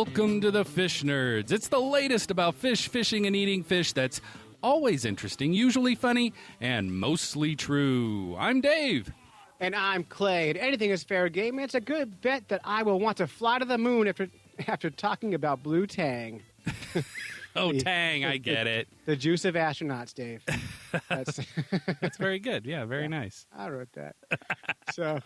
Welcome to the Fish Nerds. It's the latest about fish, fishing, and eating fish that's always interesting, usually funny, and mostly true. I'm Dave. And I'm Clay. And anything is fair game. It's a good bet that I will want to fly to the moon after talking about blue tang. Oh, tang, I get it. The juice of astronauts, Dave. That's very good. Yeah, very nice. I wrote that. So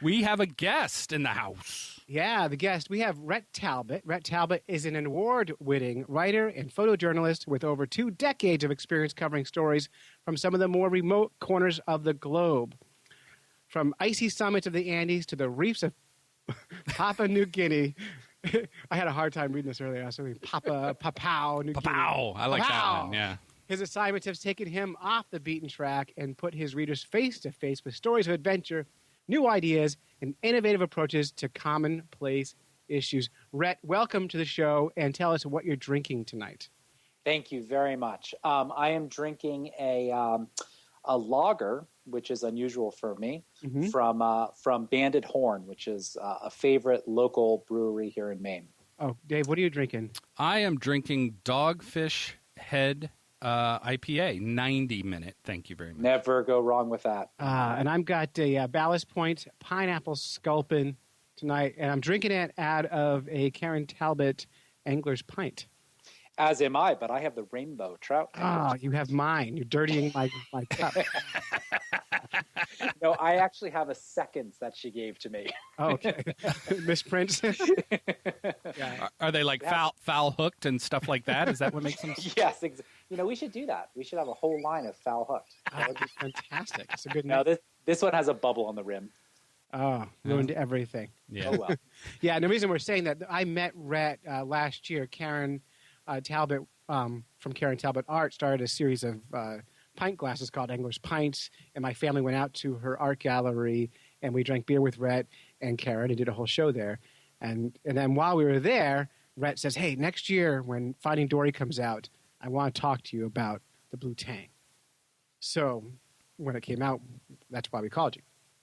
we have a guest in the house. Yeah, the guest. We have Ret Talbot. Ret Talbot is an award-winning writer and photojournalist with over 2 decades of experience covering stories from some of the more remote corners of the globe. From icy summits of the Andes to the reefs of Papua New Guinea. I had a hard time reading this earlier. I was saying Papua New Guinea. Papau. I like that one, yeah. His assignments have taken him off the beaten track and put his readers face-to-face with stories of adventure, new ideas, and innovative approaches to commonplace issues. Ret, welcome to the show, and tell us what you're drinking tonight. Thank you very much. I am drinking a lager, which is unusual for me, from Banded Horn, which is a favorite local brewery here in Maine. Oh, Dave, what are you drinking? I am drinking Dogfish Head IPA, 90-minute. Thank you very much. Never go wrong with that. And I've got a Ballast Point Pineapple Sculpin tonight, and I'm drinking it out of a Karen Talbot Angler's Pint. As am I, but I have the Rainbow Trout. Oh, you have mine. You're dirtying my cup. No, I actually have a second that she gave to me. Oh, okay. Misprint. Yeah. Are they like foul hooked and stuff like that? Is that what makes them? Yes. We should do that. We should have a whole line of foul hooked. That would be fantastic. It's a good name. No, this one has a bubble on the rim. Oh, ruined everything. Yeah. Oh, well. Yeah, and the reason we're saying that, I met Ret last year. Karen Talbot from Karen Talbot Art started a series of pint glasses called Angler's Pints, and my family went out to her art gallery, and we drank beer with Ret and Karen and did a whole show there. And then while we were there, Ret says, hey, next year when Finding Dory comes out, I want to talk to you about the blue tang. So when it came out, that's why we called you.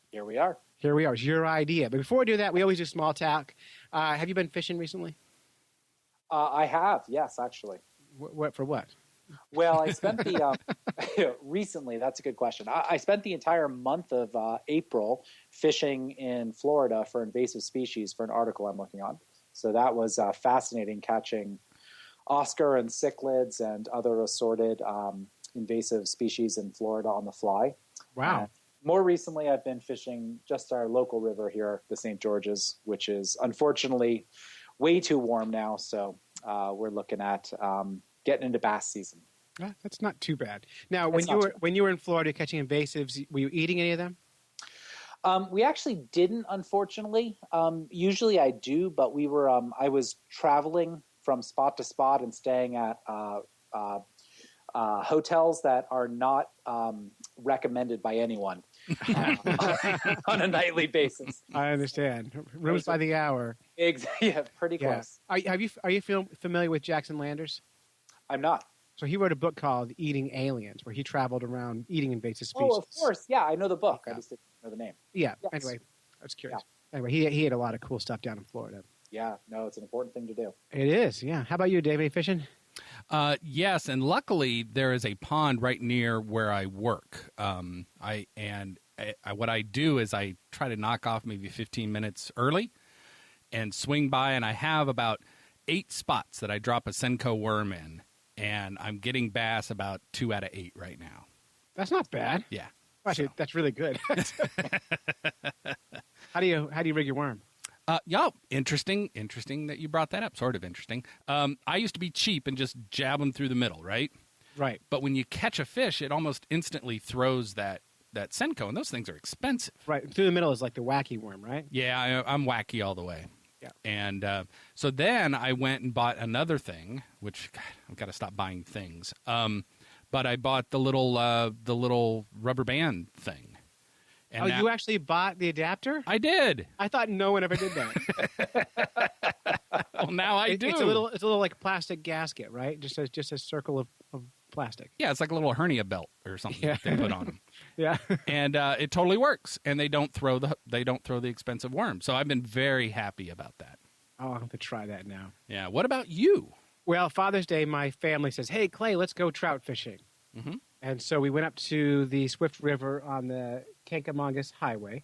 Here we are. Here we are. It's your idea. But before we do that, we always do small talk. Have you been fishing recently? I have, yes, actually. What for what? Well, I spent the recently. That's a good question. I spent the entire month of April fishing in Florida for invasive species for an article I'm working on. So that was fascinating, catching Oscar and cichlids and other assorted invasive species in Florida on the fly. Wow. More recently, I've been fishing just our local river here, the St. George's, which is unfortunately way too warm now. So we're looking at getting into bass season. That's not too bad. Now, when you were in Florida catching invasives, were you eating any of them? We actually didn't, unfortunately. Usually I do, but we were. I was traveling from spot to spot and staying at hotels that are not recommended by anyone on a nightly basis. I understand. Rooms by the hour. Yeah, pretty close. Are you familiar with Jackson Landers? I'm not. So he wrote a book called Eating Aliens, where he traveled around eating invasive species. Oh, of course. Yeah, I know the book. I just didn't know the name. Yeah. Yes. Anyway, I was curious. Yeah. Anyway, he had a lot of cool stuff down in Florida. Yeah. No, it's an important thing to do. It is. Yeah. How about you, Dave? Any fishing? Yes, and luckily there is a pond right near where I work. What I do is I try to knock off maybe 15 minutes early and swing by, and I have about 8 spots that I drop a Senko worm in, and I'm getting bass about 2 out of 8 right now. That's not bad. Yeah, actually, that's really good. How do you rig your worm? Interesting that you brought that up. Sort of interesting. I used to be cheap and just jab them through the middle, right? Right. But when you catch a fish, it almost instantly throws that Senko, and those things are expensive. Right. Through the middle is like the wacky worm, right? Yeah, I'm wacky all the way. Yeah. And so then I went and bought another thing, which I've got to stop buying things. But I bought the little rubber band thing. And you actually bought the adapter? I did. I thought no one ever did that. Well, now I do. It's a little like plastic gasket, right? Just a circle of plastic. Yeah, it's like a little hernia belt or something that they put on them. Yeah, and it totally works. And they don't throw the expensive worm. So I've been very happy about that. I'll have to try that now. Yeah. What about you? Well, Father's Day, my family says, hey, Clay, let's go trout fishing. Mm-hmm. And so we went up to the Swift River on the Kankamongus Highway.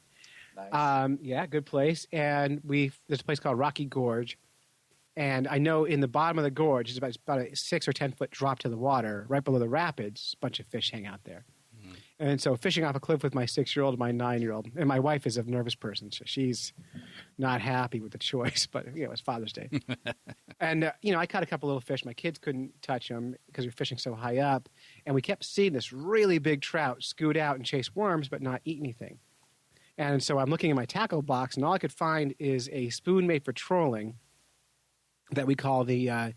Nice. Yeah, good place. And there's a place called Rocky Gorge. And I know in the bottom of the gorge, it's about a 6 or 10 foot drop to the water, right below the rapids, a bunch of fish hang out there. Mm-hmm. And so fishing off a cliff with my 6-year-old and my 9-year-old, and my wife is a nervous person, so she's not happy with the choice, but it's Father's Day. And, I caught a couple little fish. My kids couldn't touch them because we were fishing so high up. And we kept seeing this really big trout scoot out and chase worms, but not eat anything. And so I'm looking in my tackle box, and all I could find is a spoon made for trolling that we call the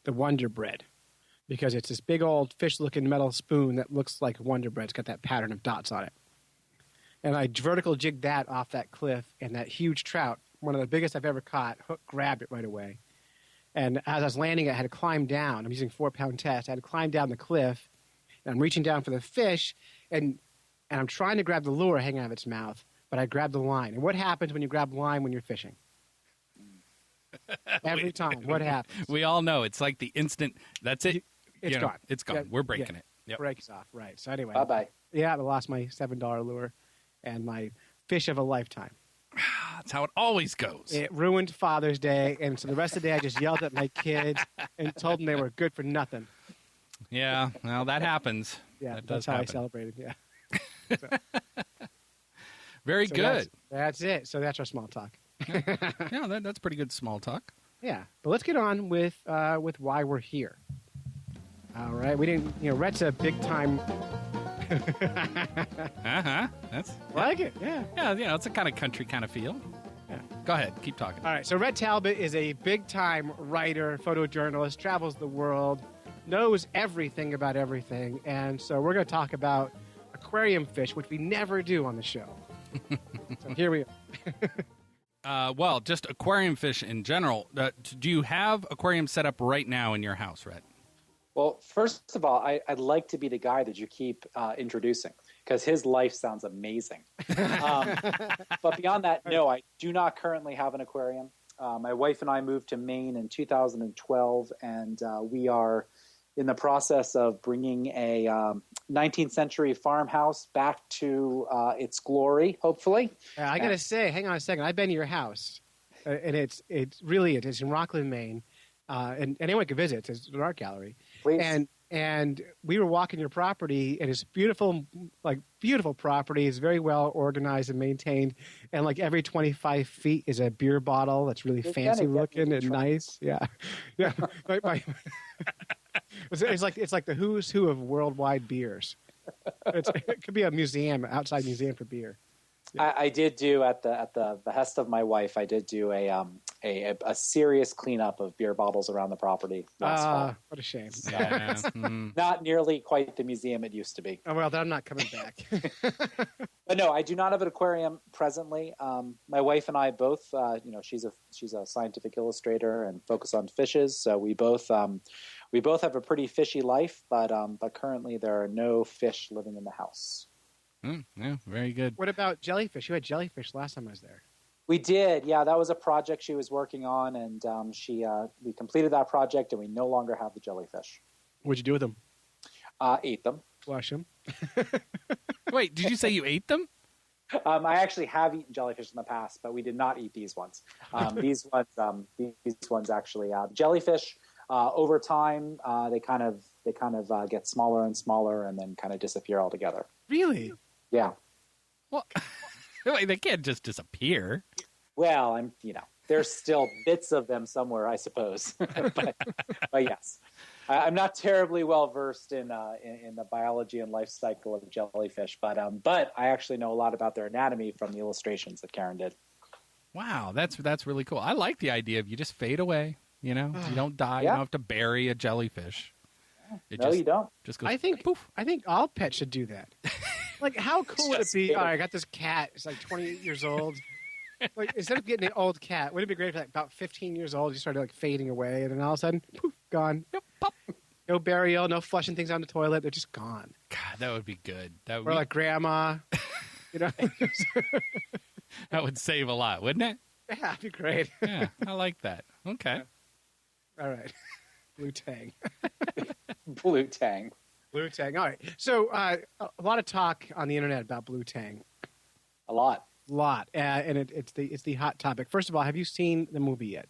Wonder Bread, because it's this big old fish-looking metal spoon that looks like Wonder Bread. It's got that pattern of dots on it. And I vertical jigged that off that cliff, and that huge trout, one of the biggest I've ever caught, hook grabbed it right away. And as I was landing, I had to climb down. I'm using 4-pound test. I had to climb down the cliff, and I'm reaching down for the fish, and I'm trying to grab the lure hanging out of its mouth, but I grabbed the line. And what happens when you grab line when you're fishing? Every time. What happens? We all know. It's like the instant, that's it. It's gone. It's gone. Yeah, We're breaking it. Yep. Breaks off, right. So anyway. Bye-bye. Yeah, I lost my $7 lure and my fish of a lifetime. That's how it always goes. It ruined Father's Day, and so the rest of the day I just yelled at my kids and told them they were good for nothing. Yeah, well, that happens. Yeah, that that's does how happen. I celebrated, yeah. Very good. That's it. So that's our small talk. Yeah, that's pretty good small talk. Yeah, but let's get on with why we're here. All right, we didn't. Ret's a big time. That's Like it, yeah. Yeah, it's a kind of country kind of feel. Yeah. Go ahead, keep talking. All right, so Ret Talbot is a big time writer, photojournalist, travels the world, knows everything about everything, and so we're going to talk about aquarium fish, which we never do on the show. So here we are. Well, just aquarium fish in general. Do you have aquarium set up right now in your house, Ret? Well, first of all, I'd like to be the guy that you keep introducing because his life sounds amazing. But beyond that, no, I do not currently have an aquarium. My wife and I moved to Maine in 2012, and we are in the process of bringing a 19th century farmhouse back to its glory, hopefully. I got to say, hang on a second. I've been to your house, and it's in Rockland, Maine. And anyone can visit. It's an art gallery. Please. And we were walking your property, and it's beautiful property. It's very well organized and maintained. And like every 25 feet is a beer bottle that's really fancy looking and nice. Yeah, yeah. It's like the who's who of worldwide beers. It could be a museum, outside museum for beer. Yeah. I did do at the behest of my wife. I did do a serious cleanup of beer bottles around the property last fall. What a shame. Yeah. Not nearly quite the museum it used to be. Oh, well, then I'm not coming back. But no, I do not have an aquarium presently. My wife and I both, she's a scientific illustrator and focus on fishes. So we both have a pretty fishy life, but currently there are no fish living in the house. Yeah, very good. What about jellyfish? You had jellyfish last time I was there. We did, yeah. That was a project she was working on, and we completed that project, and we no longer have the jellyfish. What'd you do with them? Ate them. Flush them. Wait, did you say you ate them? I actually have eaten jellyfish in the past, but we did not eat these ones. These ones actually jellyfish. Over time, they kind of get smaller and smaller, and then kind of disappear altogether. Really? Yeah. Well, wait, they can't just disappear. Well, there's still bits of them somewhere, I suppose. but yes, I'm not terribly well versed in the biology and life cycle of jellyfish, but I actually know a lot about their anatomy from the illustrations that Karen did. Wow, that's really cool. I like the idea of you just fade away. You don't die. Yeah. You don't have to bury a jellyfish. You don't. Just goes, I think poof. I think all pets should do that. Like, how cool would it be? All right, I got this cat. It's like 28 years old. Like, instead of getting an old cat, wouldn't it be great if like about 15 years old, you started like fading away, and then all of a sudden, poof, gone. Yep, pop. No burial, no flushing things down the toilet. They're just gone. God, that would be good. That would like grandma. That would save a lot, wouldn't it? Yeah, that'd be great. Yeah, I like that. Okay. All right. Blue Tang. Blue Tang. Blue Tang. All right. So a lot of talk on the internet about Blue Tang. A lot. And it's the hot topic. First of all, have you seen the movie yet?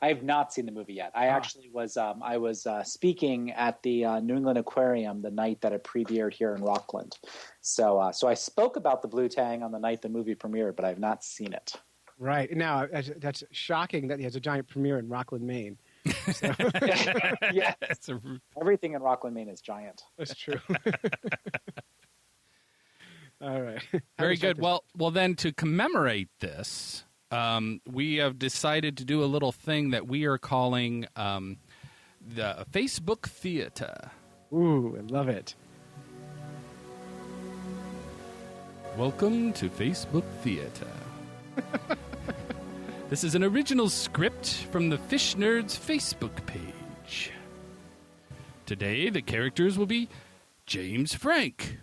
I have not seen the movie yet. I actually was speaking at the New England Aquarium the night that it premiered here in Rockland. So I spoke about the Blue Tang on the night the movie premiered, but I have not seen it. Right. Now, that's shocking that he has a giant premiere in Rockland, Maine. So. Yeah. Everything in Rockland, Maine is giant. That's true. All right. Very good. Well, then to commemorate this, we have decided to do a little thing that we are calling the Facebook Theater. Ooh, I love it. Welcome to Facebook Theater. This is an original script from the Fish Nerds Facebook page. Today, the characters will be James Frank,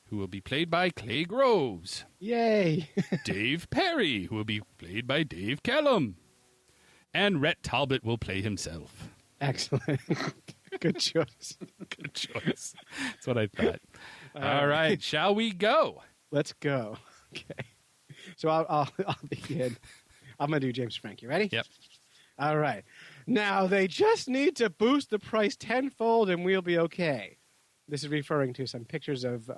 who will be played by Clay Groves. Yay! Dave Perry, who will be played by Dave Callum. And Ret Talbot will play himself. Excellent. Good choice. Good choice. That's what I thought. All right, shall we go? Let's go. Okay. So I'll begin. I'm going to do James Frank. You ready? Yep. All right. Now, they just need to boost the price tenfold and we'll be okay. This is referring to some pictures of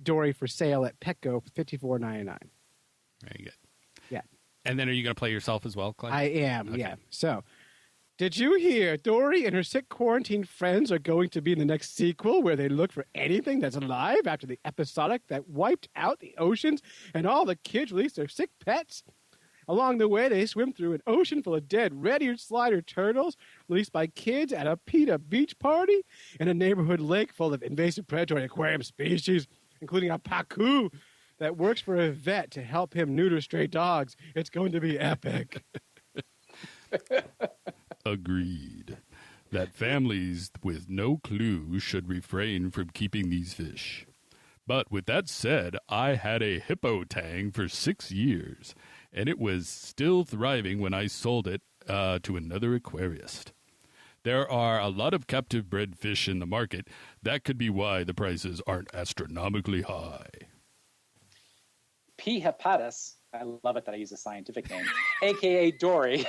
Dory for sale at Petco, $54.99. Very good. Yeah. And then are you going to play yourself as well, Clay? I am, Okay. yeah. So, did you hear Dory and her sick quarantine friends are going to be in the next sequel where they look for anything that's alive after the episodic that wiped out the oceans and all the kids released their sick pets? Along the way, they swim through an ocean full of dead red-eared slider turtles released by kids at a PETA beach party and a neighborhood lake full of invasive predatory aquarium species, including a pacu that works for a vet to help him neuter stray dogs. It's going to be epic. Agreed. That families with no clue should refrain from keeping these fish. But with that said, I had a hippo tang for 6 years, and it was still thriving when I sold it to another aquarist. There are a lot of captive bred fish in the market. That could be why the prices aren't astronomically high. P. hepatus, I love it that I use a scientific name, a.k.a. Dory,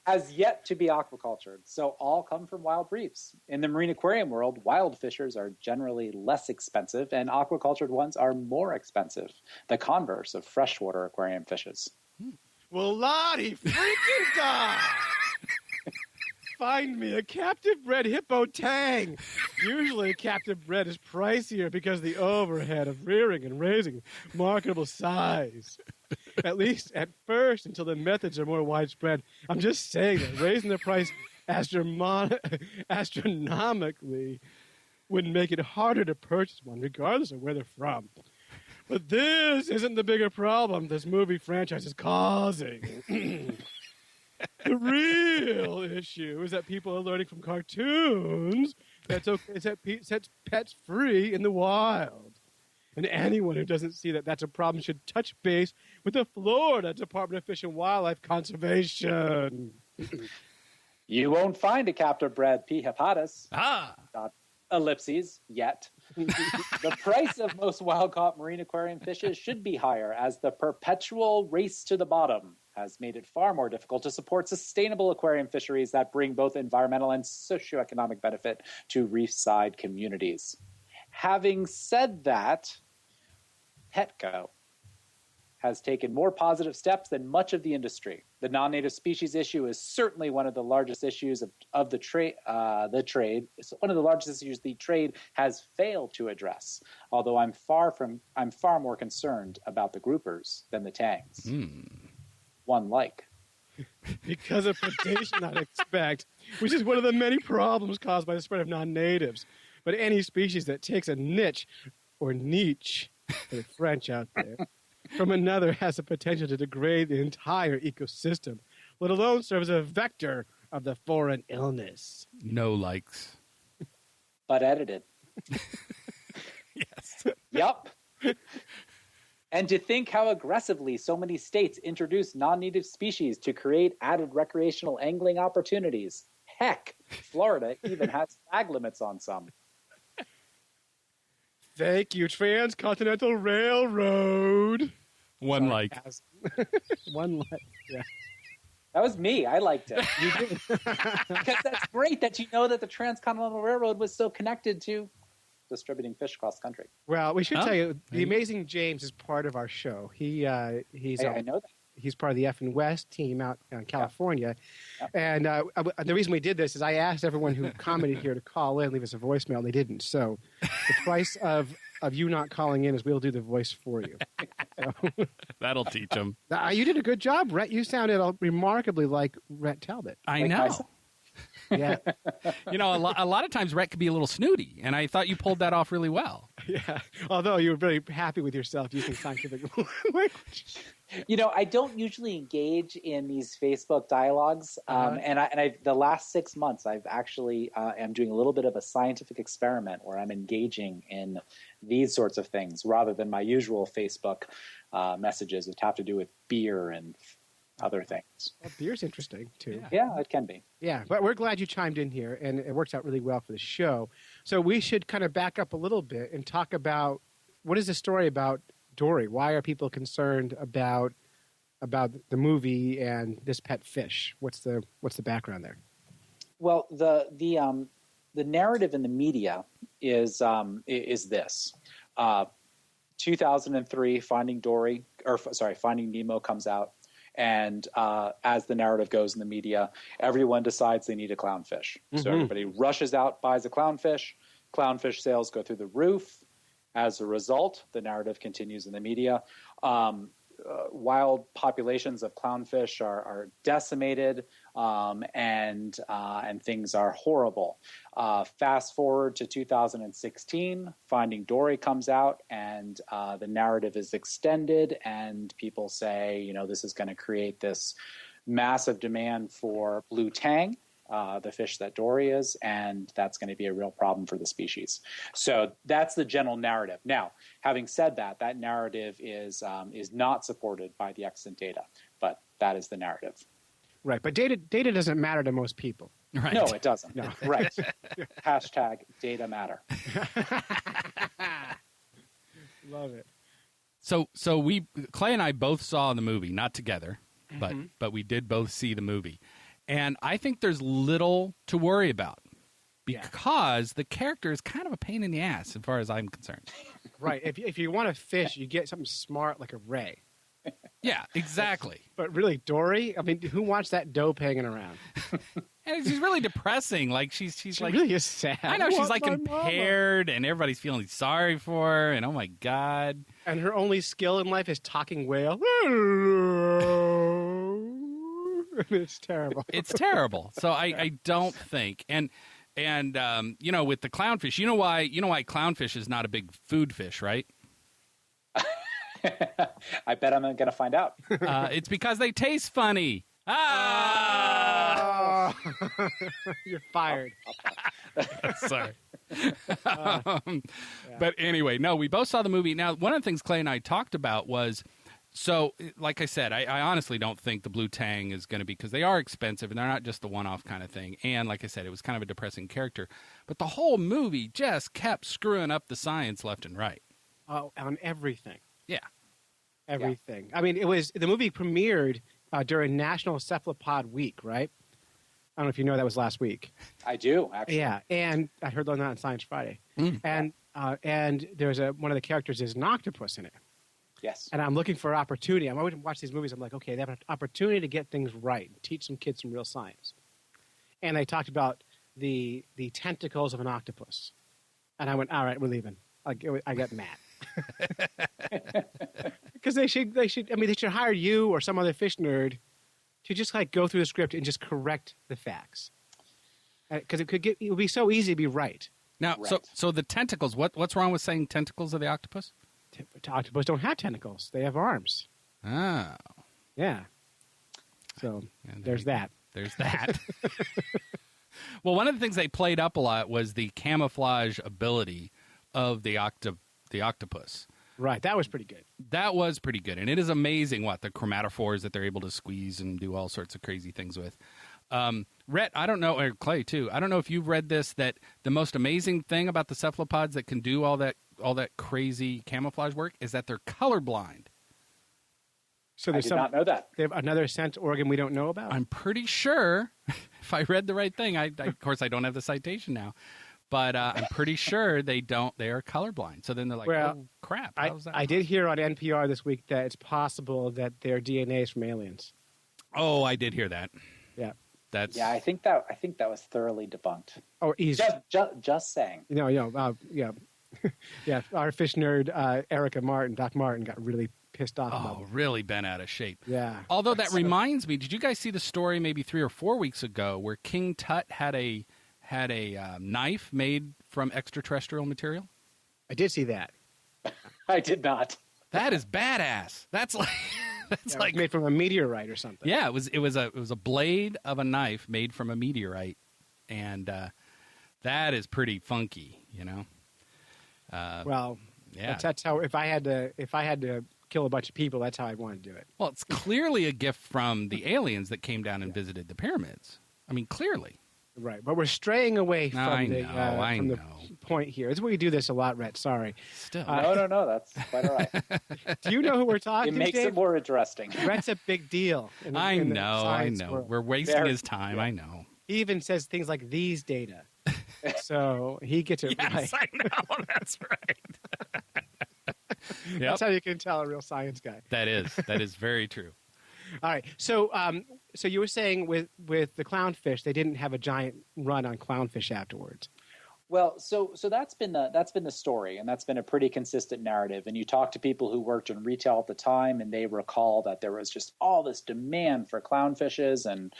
has yet to be aquacultured, so all come from wild reefs. In the marine aquarium world, wild fishers are generally less expensive, and aquacultured ones are more expensive, the converse of freshwater aquarium fishes. Well, Lottie freaking God! Find me a captive bred hippo tang. Usually captive bred is pricier because of the overhead of rearing and raising marketable size. At least at first, until the methods are more widespread. I'm just saying that raising the price astronomically would make it harder to purchase one, regardless of where they're from. But this isn't the bigger problem this movie franchise is causing. The real issue is that people are learning from cartoons that sets pets free in the wild. And anyone who doesn't see that that's a problem should touch base with the Florida Department of Fish and Wildlife Conservation. You won't find a captive bred P. hepatus. Ellipses, yet. The price of most wild-caught marine aquarium fishes should be higher, as the perpetual race to the bottom has made it far more difficult to support sustainable aquarium fisheries that bring both environmental and socioeconomic benefit to reefside communities. Having said that, Petco has taken more positive steps than much of the industry. The non-native species issue is certainly one of the largest issues of the trade. It's one of the largest issues the trade has failed to address. Although I'm far more concerned about the groupers than the tangs. One like. Because of predation, I'd expect, which is one of the many problems caused by the spread of non-natives. But any species that takes a niche, or niche, for the French out there, from another has the potential to degrade the entire ecosystem, let alone serve as a vector of the foreign illness. No likes. But edited. Yes. Yup. And to think how aggressively so many states introduce non-native species to create added recreational angling opportunities. Heck, Florida even has flag limits on some. Thank you, Transcontinental Railroad. One like. One like, yeah. That was me. I liked it. You did. Because that's great that you know that the Transcontinental Railroad was so connected to distributing fish across the country. Well, we should tell you, the Amazing James is part of our show. I know that. He's part of the F and West team out in California. Yeah. And the reason we did this is I asked everyone who commented here to call in, leave us a voicemail, and they didn't. So the price of you not calling in is we'll do the voice for you. So. That'll teach them. You did a good job, Ret. You sounded remarkably like Ret Talbot. I know. Yeah. You know, a lot of times Ret could be a little snooty, and I thought you pulled that off really well. Yeah. Although you were very happy with yourself using scientific language. You know, I don't usually engage in these Facebook dialogues, and I the last 6 months I've actually am doing a little bit of a scientific experiment where I'm engaging in these sorts of things rather than my usual Facebook messages which have to do with beer and other things. Well, beer's interesting too. Yeah, it can be. Yeah, but we're glad you chimed in here, and it works out really well for the show. So we should kind of back up a little bit and talk about what is the story about Dory? Why are people concerned about the movie and this pet fish? What's the background there? Well, the narrative in the media is this. 2003, Finding Nemo comes out, and as the narrative goes in the media, everyone decides they need a clownfish. Mm-hmm. So everybody rushes out, buys a clownfish. Clownfish sales go through the roof. As a result, the narrative continues in the media. Wild populations of clownfish are decimated, and things are horrible. Fast forward to 2016, Finding Dory comes out, and the narrative is extended, and people say, you know, this is going to create this massive demand for blue tang. The fish that Dory is, and that's going to be a real problem for the species. So that's the general narrative. Now, having said that, that narrative is not supported by the extant data, but that is the narrative. Right, but data doesn't matter to most people. Right. No, it doesn't. No. Right. Hashtag data matter. Love it. So Clay and I both saw the movie, not together, but we did both see the movie. And I think there's little to worry about because the character is kind of a pain in the ass as far as I'm concerned. Right. If you want to fish, you get something smart like a ray. Yeah, exactly. But really, Dory, I mean, who wants that dope hanging around? And she's really depressing. Like she's like really is sad. I know she's like impaired, and everybody's feeling sorry for her. And oh my god! And her only skill in life is talking whale. It's terrible. It's terrible. So I don't think and you know, with the clownfish, you know why clownfish is not a big food fish, right? I bet I'm going to find out. It's because they taste funny. You're fired. Sorry. But anyway, no, we both saw the movie. Now, one of the things Clay and I talked about was, so like I said, I honestly don't think the blue tang is going to be, because they are expensive and they're not just the one-off kind of thing. And like I said, it was kind of a depressing character. But the whole movie just kept screwing up the science left and right. Oh, on everything. Yeah. Everything. Yeah. I mean, the movie premiered during National Cephalopod Week, right? I don't know if you know that was last week. I do, actually. Yeah, and I heard that on Science Friday. And there's one of the characters is an octopus in it. Yes. And I'm looking for opportunity. I always watch these movies. I'm like, okay, they have an opportunity to get things right, teach some kids some real science. And they talked about the tentacles of an octopus. And I went, all right, we're leaving. I got mad. Because they should hire you or some other fish nerd to just like go through the script and just correct the facts. Because it would be so easy to be right. Now, right. So the tentacles, what's wrong with saying tentacles of the octopus? Octopus don't have tentacles. They have arms. Oh. Yeah. So there's that. There's that. Well, one of the things they played up a lot was the camouflage ability of the octopus. Right. That was pretty good. That was pretty good. And it is amazing what the chromatophores that they're able to squeeze and do all sorts of crazy things with. Ret, I don't know, or Clay too, I don't know if you've read this, that the most amazing thing about the cephalopods that can do all that crazy camouflage work is that they're colorblind. So I did not know that. They have another sense organ we don't know about? I'm pretty sure, if I read the right thing, of course I don't have the citation now, but I'm pretty sure they are colorblind. So then they're like, oh, crap. I did hear on NPR this week that it's possible that their DNA is from aliens. Oh, I did hear that. Yeah. I think that was thoroughly debunked. Oh, easy. Just saying. Yeah. Yeah, our fish nerd, Doc Martin, got really pissed off about it. Really bent out of shape. Yeah. Although that reminds me, did you guys see the story maybe 3 or 4 weeks ago where King Tut had a knife made from extraterrestrial material? I did see that. I did not. That is badass. That's like like made from a meteorite or something. Yeah, it was a blade of a knife made from a meteorite, and that is pretty funky, you know. Well, yeah, that's how. If I had to kill a bunch of people, that's how I'd want to do it. Well, it's clearly a gift from the aliens that came down and visited the pyramids. I mean, clearly. Right, but we're straying away from the point here. It's we do this a lot, Ret. Sorry. Still, no, that's quite all right. Do you know who we're talking to? It makes it more interesting. Ret's a big deal. I know. World. We're wasting his time. Yeah. I know. He even says things like these data, so he gets it right. Yes, I know. That's right. Yep. That's how you can tell a real science guy. That is very true. All right, so you were saying with the clownfish, they didn't have a giant run on clownfish afterwards. Well, so that's been the story, and that's been a pretty consistent narrative. And you talk to people who worked in retail at the time, and they recall that there was just all this demand for clownfishes, and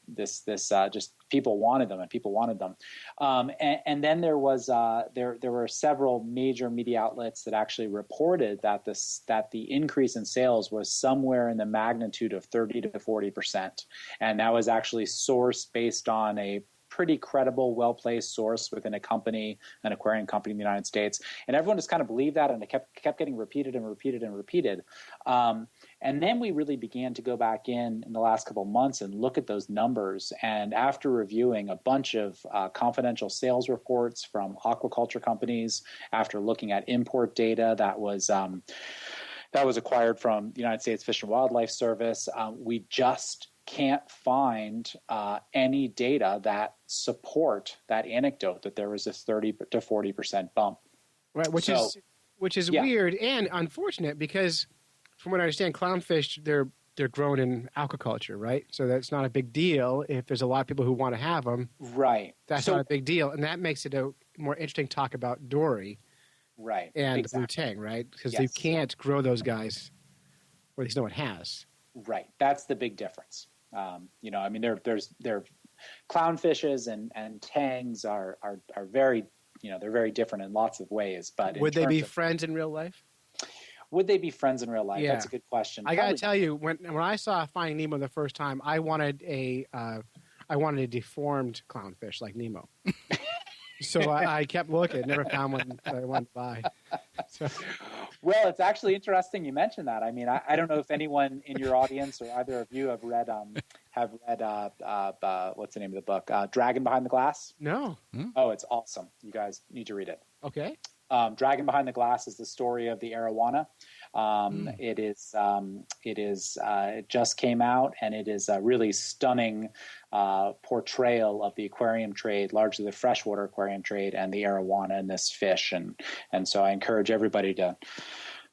this just people wanted them, and people wanted them. And then there was there were several major media outlets that actually reported that the increase in sales was somewhere in the magnitude of 30 to 40%, and that was actually sourced based on a pretty credible, well-placed source within an aquarium company in the United States. And everyone just kind of believed that, and it kept getting repeated and repeated and repeated. And then we really began to go back in the last couple of months and look at those numbers. And after reviewing a bunch of confidential sales reports from aquaculture companies, after looking at import data that was acquired from the United States Fish and Wildlife Service, we just can't find any data that support that anecdote that there was a 30 to 40% bump. Right, which is weird and unfortunate because, from what I understand, clownfish they're grown in aquaculture, right? So that's not a big deal if there's a lot of people who want to have them. Right, that's not a big deal, and that makes it a more interesting talk about Dory, right, and Blue Tang, right? Because you can't grow those guys, or at least no one has. Right, that's the big difference. I mean, they're clownfishes and tangs are very, they're very different in lots of ways. But would they be friends in real life? Would they be friends in real life? Yeah. That's a good question. I got to tell you, when I saw Finding Nemo the first time, I wanted a deformed clownfish like Nemo. So I kept looking, never found one that I wanted to buy. So. Well, it's actually interesting you mentioned that. I mean, I don't know if anyone in your audience or either of you have read what's the name of the book? Dragon Behind the Glass? No. Oh, it's awesome. You guys need to read it. Okay. Dragon Behind the Glass is the story of the arowana. It just came out, and it is a really stunning portrayal of the aquarium trade, largely the freshwater aquarium trade, and the arowana and this fish. And so I encourage everybody to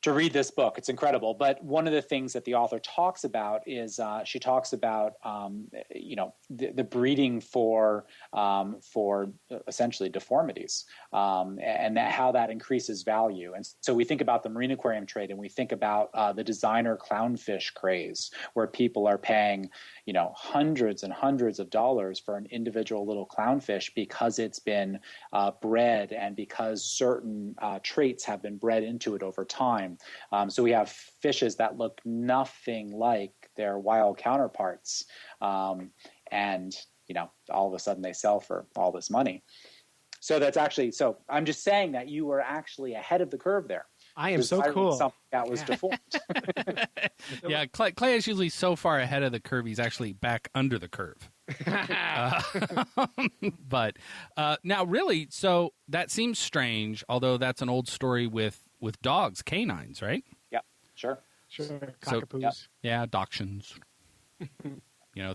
read this book. It's incredible. But one of the things that the author talks about is she talks about the breeding for essentially deformities and how that increases value. And so we think about the marine aquarium trade, and we think about the designer clownfish craze, where people are paying hundreds and hundreds of dollars for an individual little clownfish because it's been bred and because certain traits have been bred into it over time. So we have fishes that look nothing like their wild counterparts, and all of a sudden they sell for all this money. So that's actually, so I'm just saying that you were actually ahead of the curve there. I am so cool. Something that was deformed. Yeah, Clay is usually so far ahead of the curve, he's actually back under the curve. But now, really, so that seems strange, although that's an old story with dogs, canines, right? Yeah, sure. Sure, cockapoos. Yeah, dachshunds.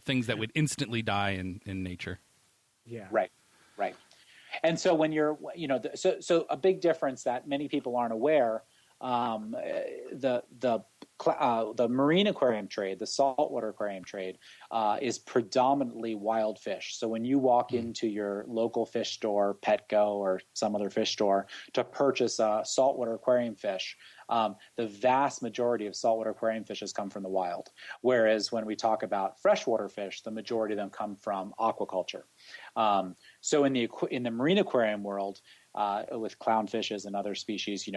Things that would instantly die in nature. Yeah. Right. And so when you're, so a big difference that many people aren't aware, the marine aquarium trade, the saltwater aquarium trade, is predominantly wild fish. So when you walk into your local fish store, Petco or some other fish store, to purchase a saltwater aquarium fish, the vast majority of saltwater aquarium fishes come from the wild. Whereas when we talk about freshwater fish, the majority of them come from aquaculture. So in the marine aquarium world, with clownfishes and other species,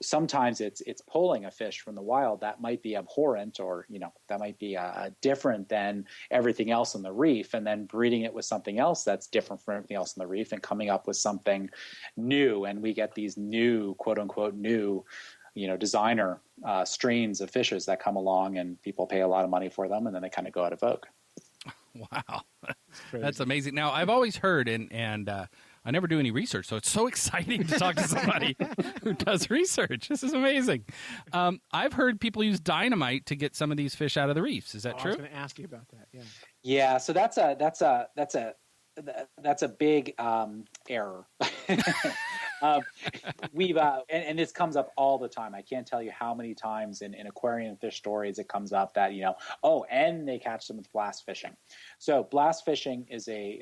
sometimes it's pulling a fish from the wild that might be abhorrent, or that might be different than everything else in the reef, and then breeding it with something else that's different from everything else in the reef, and coming up with something new. And we get these new, quote unquote, new, designer strains of fishes that come along, and people pay a lot of money for them, and then they kind of go out of vogue. Wow, that's amazing. Now, I've always heard, and I never do any research, so it's so exciting to talk to somebody who does research. This is amazing. I've heard people use dynamite to get some of these fish out of the reefs. Is that true? I was going to ask you about that. Yeah. Yeah. So that's a big error. We've and this comes up all the time. I can't tell you how many times in aquarium fish stories it comes up that and they catch them with blast fishing. So blast fishing is a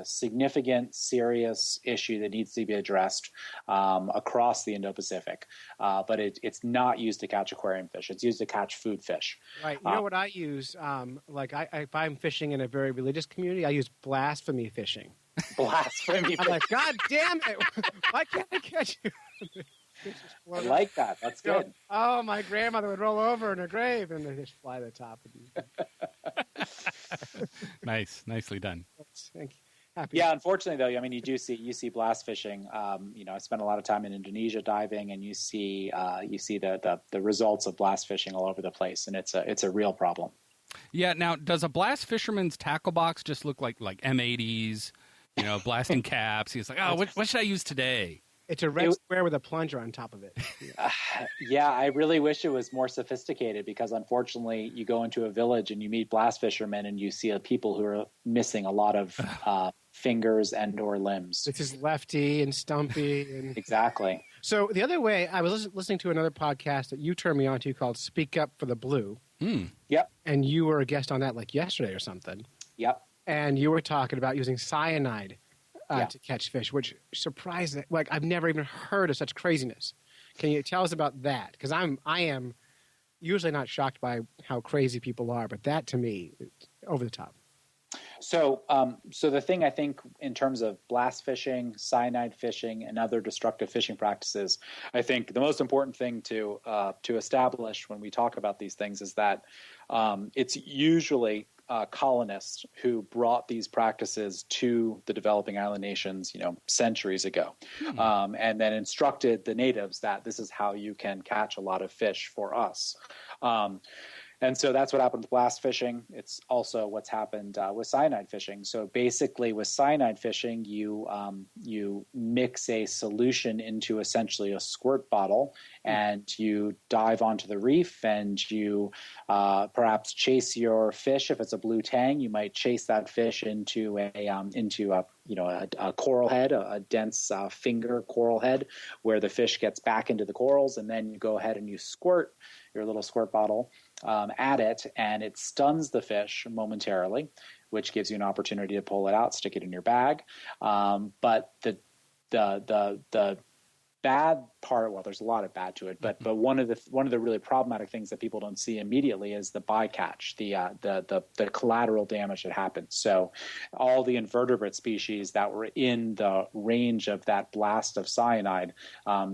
significant, serious issue that needs to be addressed across the Indo-Pacific. But it's not used to catch aquarium fish. It's used to catch food fish. Right. You know what I use? If I'm fishing in a very religious community, I use blasphemy fishing. Blasphemy. I'm like, God damn it! Why can't I catch you? I like that. That's good. Oh, my grandmother would roll over in her grave, and they just fly to the top. Nice, nicely done. Thank you. Happy. Yeah, unfortunately though, you see blast fishing. I spent a lot of time in Indonesia diving, and you see the results of blast fishing all over the place, and it's a real problem. Yeah. Now, does a blast fisherman's tackle box just look like M80s? Blasting caps. He's like, what should I use today? It's a red square with a plunger on top of it. Yeah, I really wish it was more sophisticated, because unfortunately you go into a village and you meet blast fishermen and you see people who are missing a lot of fingers and or limbs. This is Lefty and Stumpy. And... Exactly. So the other way, I was listening to another podcast that you turned me on to called Speak Up for the Blue. Yep. And you were a guest on that like yesterday or something. Yep. And you were talking about using cyanide to catch fish, which surprised me. Like, I've never even heard of such craziness. Can you tell us about that? Because I am usually not shocked by how crazy people are, but that to me, over the top. So the thing I think in terms of blast fishing, cyanide fishing, and other destructive fishing practices, I think the most important thing to establish when we talk about these things is that it's usually colonists who brought these practices to the developing island nations, centuries ago, and then instructed the natives that this is how you can catch a lot of fish for us. And so that's what happened with blast fishing. It's also what's happened with cyanide fishing. So basically with cyanide fishing, you mix a solution into essentially a squirt bottle, and you dive onto the reef, and you perhaps chase your fish. If it's a blue tang, you might chase that fish into a coral head, a dense finger coral head, where the fish gets back into the corals, and then you go ahead and you squirt your little squirt bottle at it, and it stuns the fish momentarily, which gives you an opportunity to pull it out, stick it in your bag. But the bad part, well, there's a lot of bad to it, but one of the really problematic things that people don't see immediately is the bycatch, the collateral damage that happens. So all the invertebrate species that were in the range of that blast of cyanide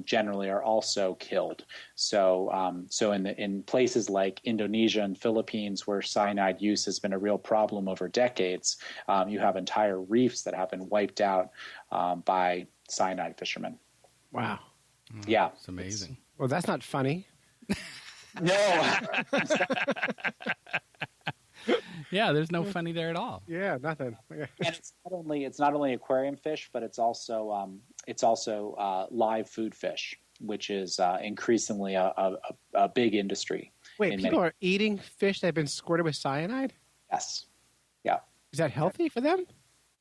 generally are also killed. So in places like Indonesia and Philippines, where cyanide use has been a real problem over decades, you have entire reefs that have been wiped out by cyanide fishermen. Wow. Yeah. It's amazing. Well, that's not funny. No. Yeah, there's no funny there at all. Yeah, nothing. And it's not only aquarium fish, but it's also live food fish, which is increasingly a big industry. Wait, people are eating fish that have been squirted with cyanide? Yes. Yeah. Is that healthy for them?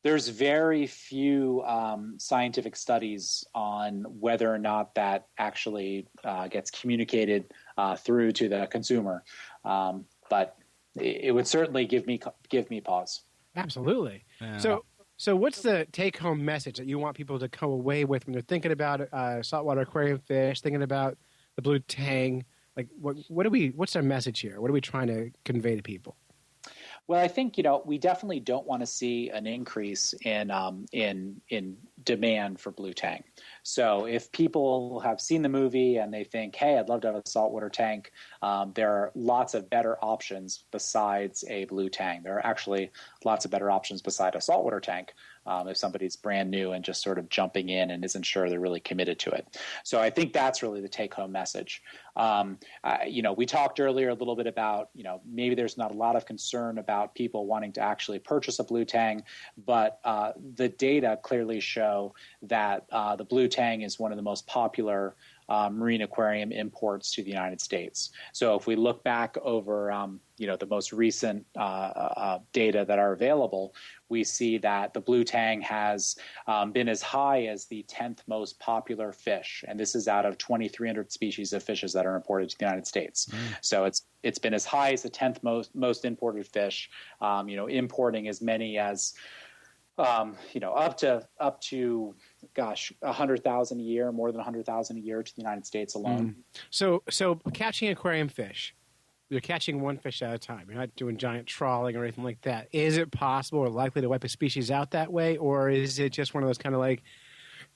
There's very few scientific studies on whether or not that actually gets communicated through to the consumer, but it would certainly give me pause. Absolutely. Yeah. So what's the take-home message that you want people to come away with when they're thinking about saltwater aquarium fish, thinking about the blue tang? Like, what's our message here? What are we trying to convey to people? Well, I think we definitely don't want to see an increase in demand for blue tang. So if people have seen the movie and they think, hey, I'd love to have a saltwater tank, there are lots of better options besides a blue tang. There are actually lots of better options beside a saltwater tank if somebody's brand new and just sort of jumping in and isn't sure they're really committed to it. So I think that's really the take-home message. We talked earlier a little bit about, maybe there's not a lot of concern about people wanting to actually purchase a blue tang, but the data clearly show that the blue tang is one of the most popular marine aquarium imports to the United States. So if we look back over, the most recent data that are available, we see that the blue tang has been as high as the 10th most popular fish, and this is out of 2,300 species of fishes that are imported to the United States. So it's been as high as the 10th most imported fish, importing as many as up to 100,000 a year, more than 100,000 a year to the United States alone. So catching aquarium fish, you're catching one fish at a time. You're not doing giant trawling or anything like that. Is it possible or likely to wipe a species out that way, or is it just one of those kind of like,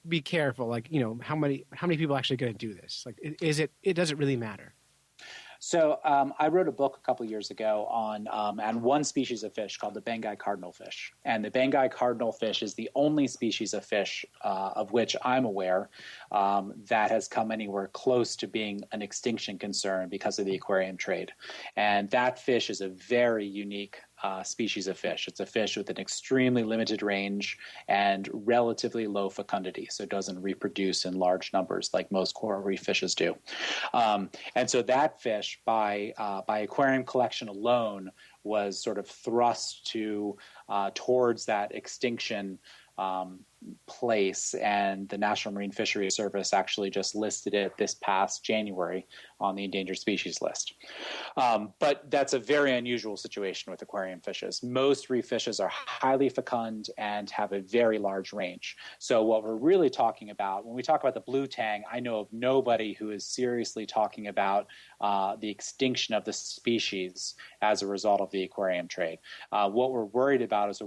be careful, like, how many people are actually going to do this? Like, does it really matter? So I wrote a book a couple years ago on one species of fish called the Bengai cardinalfish. And the Bengai cardinalfish is the only species of fish of which I'm aware that has come anywhere close to being an extinction concern because of the aquarium trade. And that fish is a very unique species of fish. It's a fish with an extremely limited range and relatively low fecundity, so it doesn't reproduce in large numbers like most coral reef fishes do. And so that fish, by aquarium collection alone, was sort of thrust towards that extinction place, and the National Marine Fisheries Service actually just listed it this past January on the endangered species list. But that's a very unusual situation with aquarium fishes. Most reef fishes are highly fecund and have a very large range. So what we're really talking about, when we talk about the blue tang, I know of nobody who is seriously talking about the extinction of the species as a result of the aquarium trade. What we're worried about is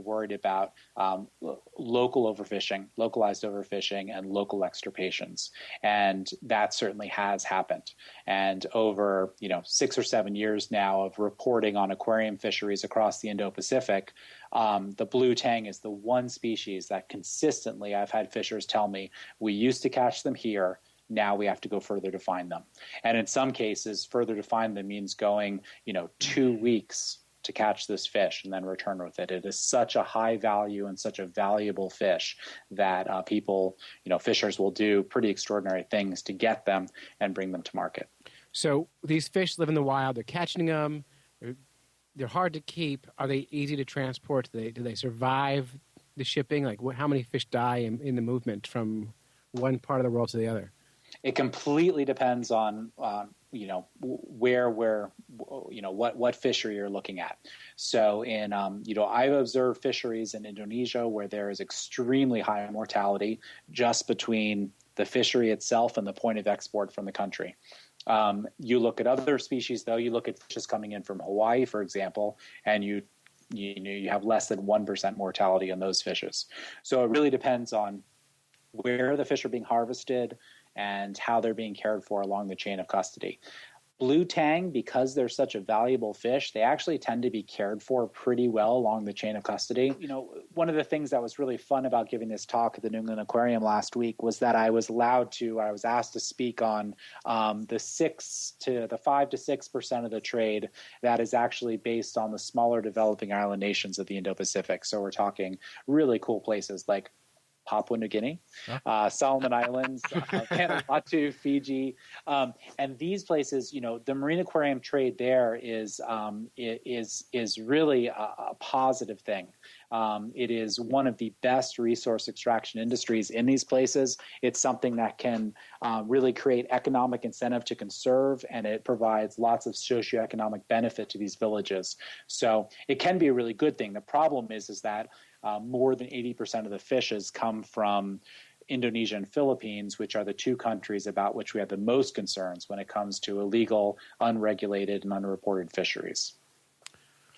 local overfishing, localized overfishing, and local extirpations. And that certainly has happened. And over 6 or 7 years now of reporting on aquarium fisheries across the Indo-Pacific, the blue tang is the one species that consistently I've had fishers tell me, we used to catch them here, now we have to go further to find them. And in some cases, further to find them means going 2 weeks to catch this fish and then return with it. It is such a high value and such a valuable fish that people, fishers will do pretty extraordinary things to get them and bring them to market. So these fish live in the wild. They're catching them. They're hard to keep. Are they easy to transport? Do they survive the shipping? Like, how many fish die in the movement from one part of the world to the other? It completely depends on what fishery you're looking at. So I've observed fisheries in Indonesia where there is extremely high mortality just between the fishery itself and the point of export from the country. You look at other species, though. You look at fishes coming in from Hawaii, for example, and you have less than 1% mortality on those fishes. So it really depends on where the fish are being harvested and how they're being cared for along the chain of custody. blue tang, because they're such a valuable fish, they actually tend to be cared for pretty well along the chain of custody. You know, one of the things that was really fun about giving this talk at the New England Aquarium last week was that I was asked to speak on the 5 to 6% of the trade that is actually based on the smaller developing island nations of the Indo-Pacific. So we're talking really cool places like Papua New Guinea, Solomon Islands, Vanuatu, Fiji, and these places. You know, the marine aquarium trade there is really a positive thing. It is one of the best resource extraction industries in these places. It's something that can really create economic incentive to conserve, and it provides lots of socioeconomic benefit to these villages. So it can be a really good thing. The problem is that more than 80% of the fishes come from Indonesia and Philippines, which are the two countries about which we have the most concerns when it comes to illegal, unregulated, and unreported fisheries.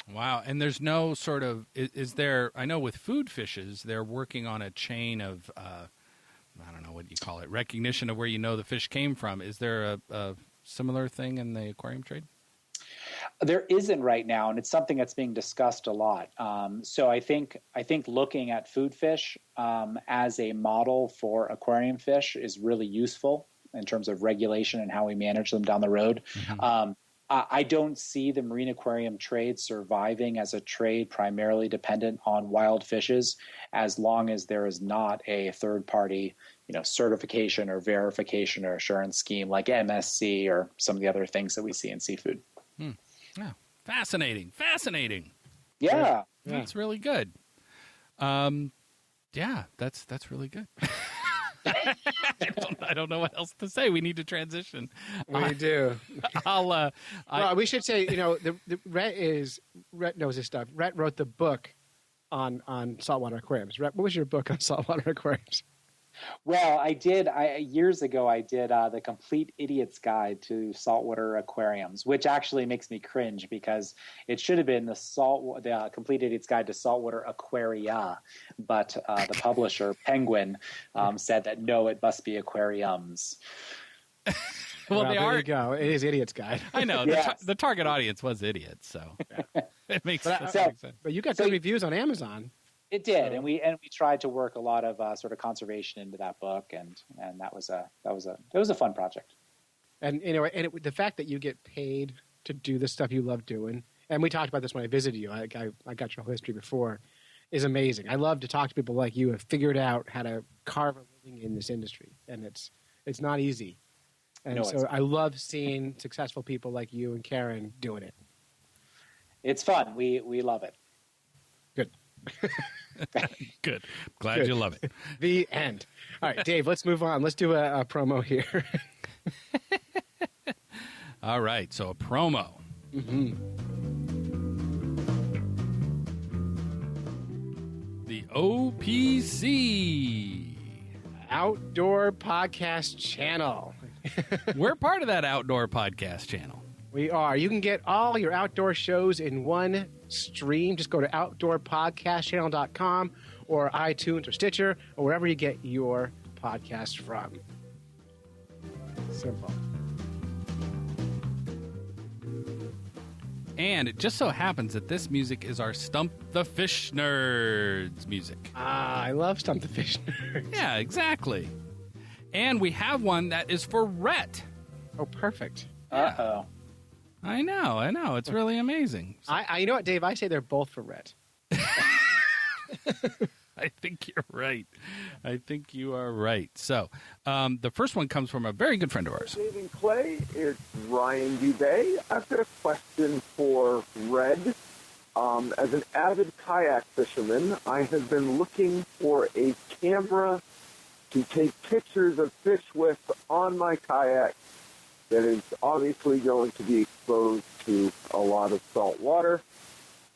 Wow. And there's no sort of, is there, I know with food fishes, they're working on a chain of, I don't know what you call it, recognition of where you know the fish came from. Is there a similar thing in the aquarium trade? There isn't right now, and it's something that's being discussed a lot. So I think looking at food fish as a model for aquarium fish is really useful in terms of regulation and how we manage them down the road. Mm-hmm. I don't see the marine aquarium trade surviving as a trade primarily dependent on wild fishes, as long as there is not a third-party, certification or verification or assurance scheme like MSC or some of the other things that we see in seafood. Yeah. Fascinating. Yeah. That's really good. Yeah, that's really good. I don't know what else to say. We need to transition. We do. Well, we should say, Ret knows his stuff. Ret wrote the book on saltwater aquariums. Ret, what was your book on saltwater aquariums? Well, years ago I did the Complete Idiot's Guide to Saltwater Aquariums, which actually makes me cringe because it should have been the Complete Idiot's Guide to Saltwater Aquaria, but the publisher Penguin said that no, it must be aquariums. Well, there you go. It is Idiot's Guide. I know. Yes. The target audience was idiots, so it makes sense. But you got good reviews on Amazon. It did, and we tried to work a lot of sort of conservation into that book, and that was a fun project. And the fact that you get paid to do the stuff you love doing, and we talked about this when I visited you. I got your whole history before, is amazing. I love to talk to people like you who have figured out how to carve a living in this industry, and it's not easy. And so I love seeing successful people like you and Karen doing it. It's fun. We love it. Good. Good. Glad you love it. The end. All right, Dave, let's move on. Let's do a promo here. All right, so a promo. Mm-hmm. The OPC. Outdoor Podcast Channel. We're part of that Outdoor Podcast Channel. We are. You can get all your outdoor shows in one stream. Just go to outdoorpodcastchannel.com or iTunes or Stitcher or wherever you get your podcast from. Simple. And it just so happens that this music is our Stump the Fish Nerds music. I love Stump the Fish Nerds. Yeah, exactly. And we have one that is for Ret. Oh, perfect. Uh-oh. I know. It's really amazing. You know what, Dave? I say they're both for Ret. I think you're right. I think you are right. So the first one comes from a very good friend of ours. Dave and Clay, it's Ryan Dubay. I've got a question for Red. As an avid kayak fisherman, I have been looking for a camera to take pictures of fish with on my kayak that is obviously going to be exposed to a lot of salt water.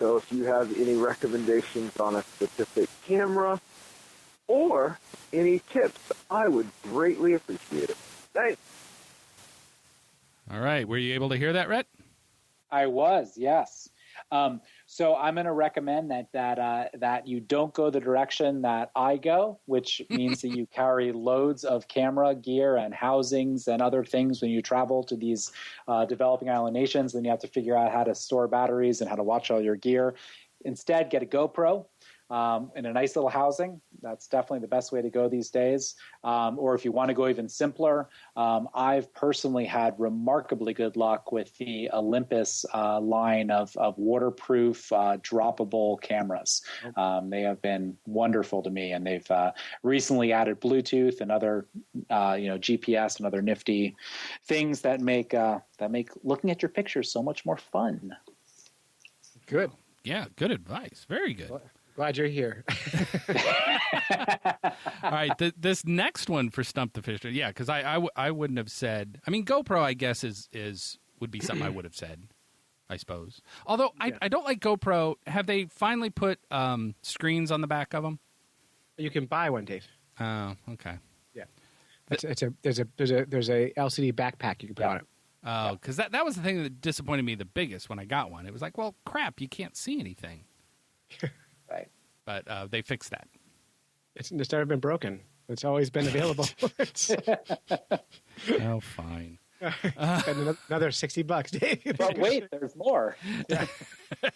So if you have any recommendations on a specific camera or any tips, I would greatly appreciate it. Thanks. All right. Were you able to hear that, Ret? I was, yes. So I'm going to recommend that you don't go the direction that I go, which means that you carry loads of camera gear and housings and other things when you travel to these developing island nations. Then you have to figure out how to store batteries and how to watch all your gear. Instead, get a GoPro in a nice little housing. That's definitely the best way to go these days. Or if you want to go even simpler, I've personally had remarkably good luck with the Olympus line of waterproof, droppable cameras. They have been wonderful to me, and they've recently added Bluetooth and other, GPS and other nifty things that make looking at your pictures so much more fun. Good. Yeah, good advice. Very good. Glad you're here. All right, this next one for Stump the Fish Nerd, yeah, because I wouldn't have said. I mean, GoPro, I guess would be something I would have said, I suppose. Although I don't like GoPro. Have they finally put screens on the back of them? You can buy one, Dave. Oh, okay. Yeah, there's a LCD backpack you can put on it. Oh, because that was the thing that disappointed me the biggest when I got one. It was like, well, crap, you can't see anything. Right. But they fixed that. It's never been broken. It's always been available. Oh, fine. Spend another $60, Dave. But wait, there's more. Yeah,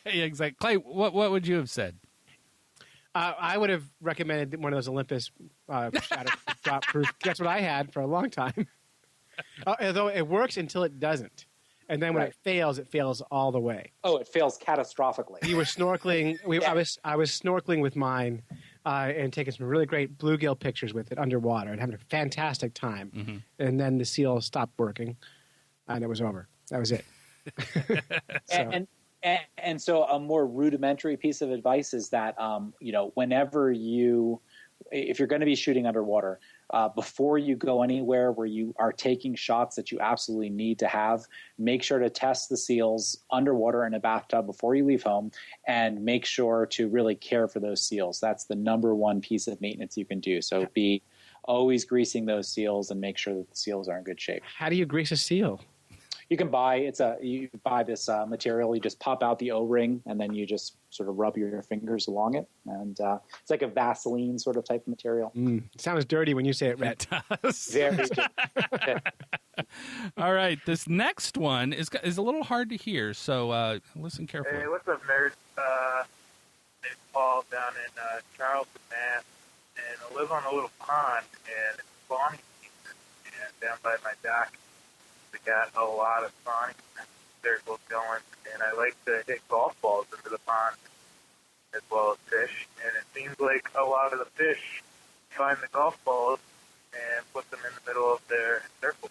exactly. Clay, what would you have said? I would have recommended one of those Olympus shadow drop proof. That's what I had for a long time. Although it works until it doesn't. And then when it fails all the way. Oh, it fails catastrophically. You were snorkeling. I was snorkeling with mine and taking some really great bluegill pictures with it underwater and having a fantastic time. Mm-hmm. And then the seal stopped working, and it was over. That was it. And so a more rudimentary piece of advice is that whenever if you're going to be shooting underwater, before you go anywhere where you are taking shots that you absolutely need to have, make sure to test the seals underwater in a bathtub before you leave home, and make sure to really care for those seals. That's the number one piece of maintenance you can do. So be always greasing those seals and make sure that the seals are in good shape. How do you grease a seal? You can buy this material. You just pop out the O-ring, and then you just sort of rub your fingers along it, and it's like a Vaseline sort of type of material. It sounds dirty when you say it, Ret. It does. Very good. All right, this next one is a little hard to hear, so listen carefully. Hey, what's up, nerds? It's Paul down in Charleston, Mass, and I live on a little pond, and it's spawning season, and down by my dock, we got a lot of spawning circles going, and I like to hit golf balls into the pond as well as fish, and it seems like a lot of the fish find the golf balls and put them in the middle of their circle.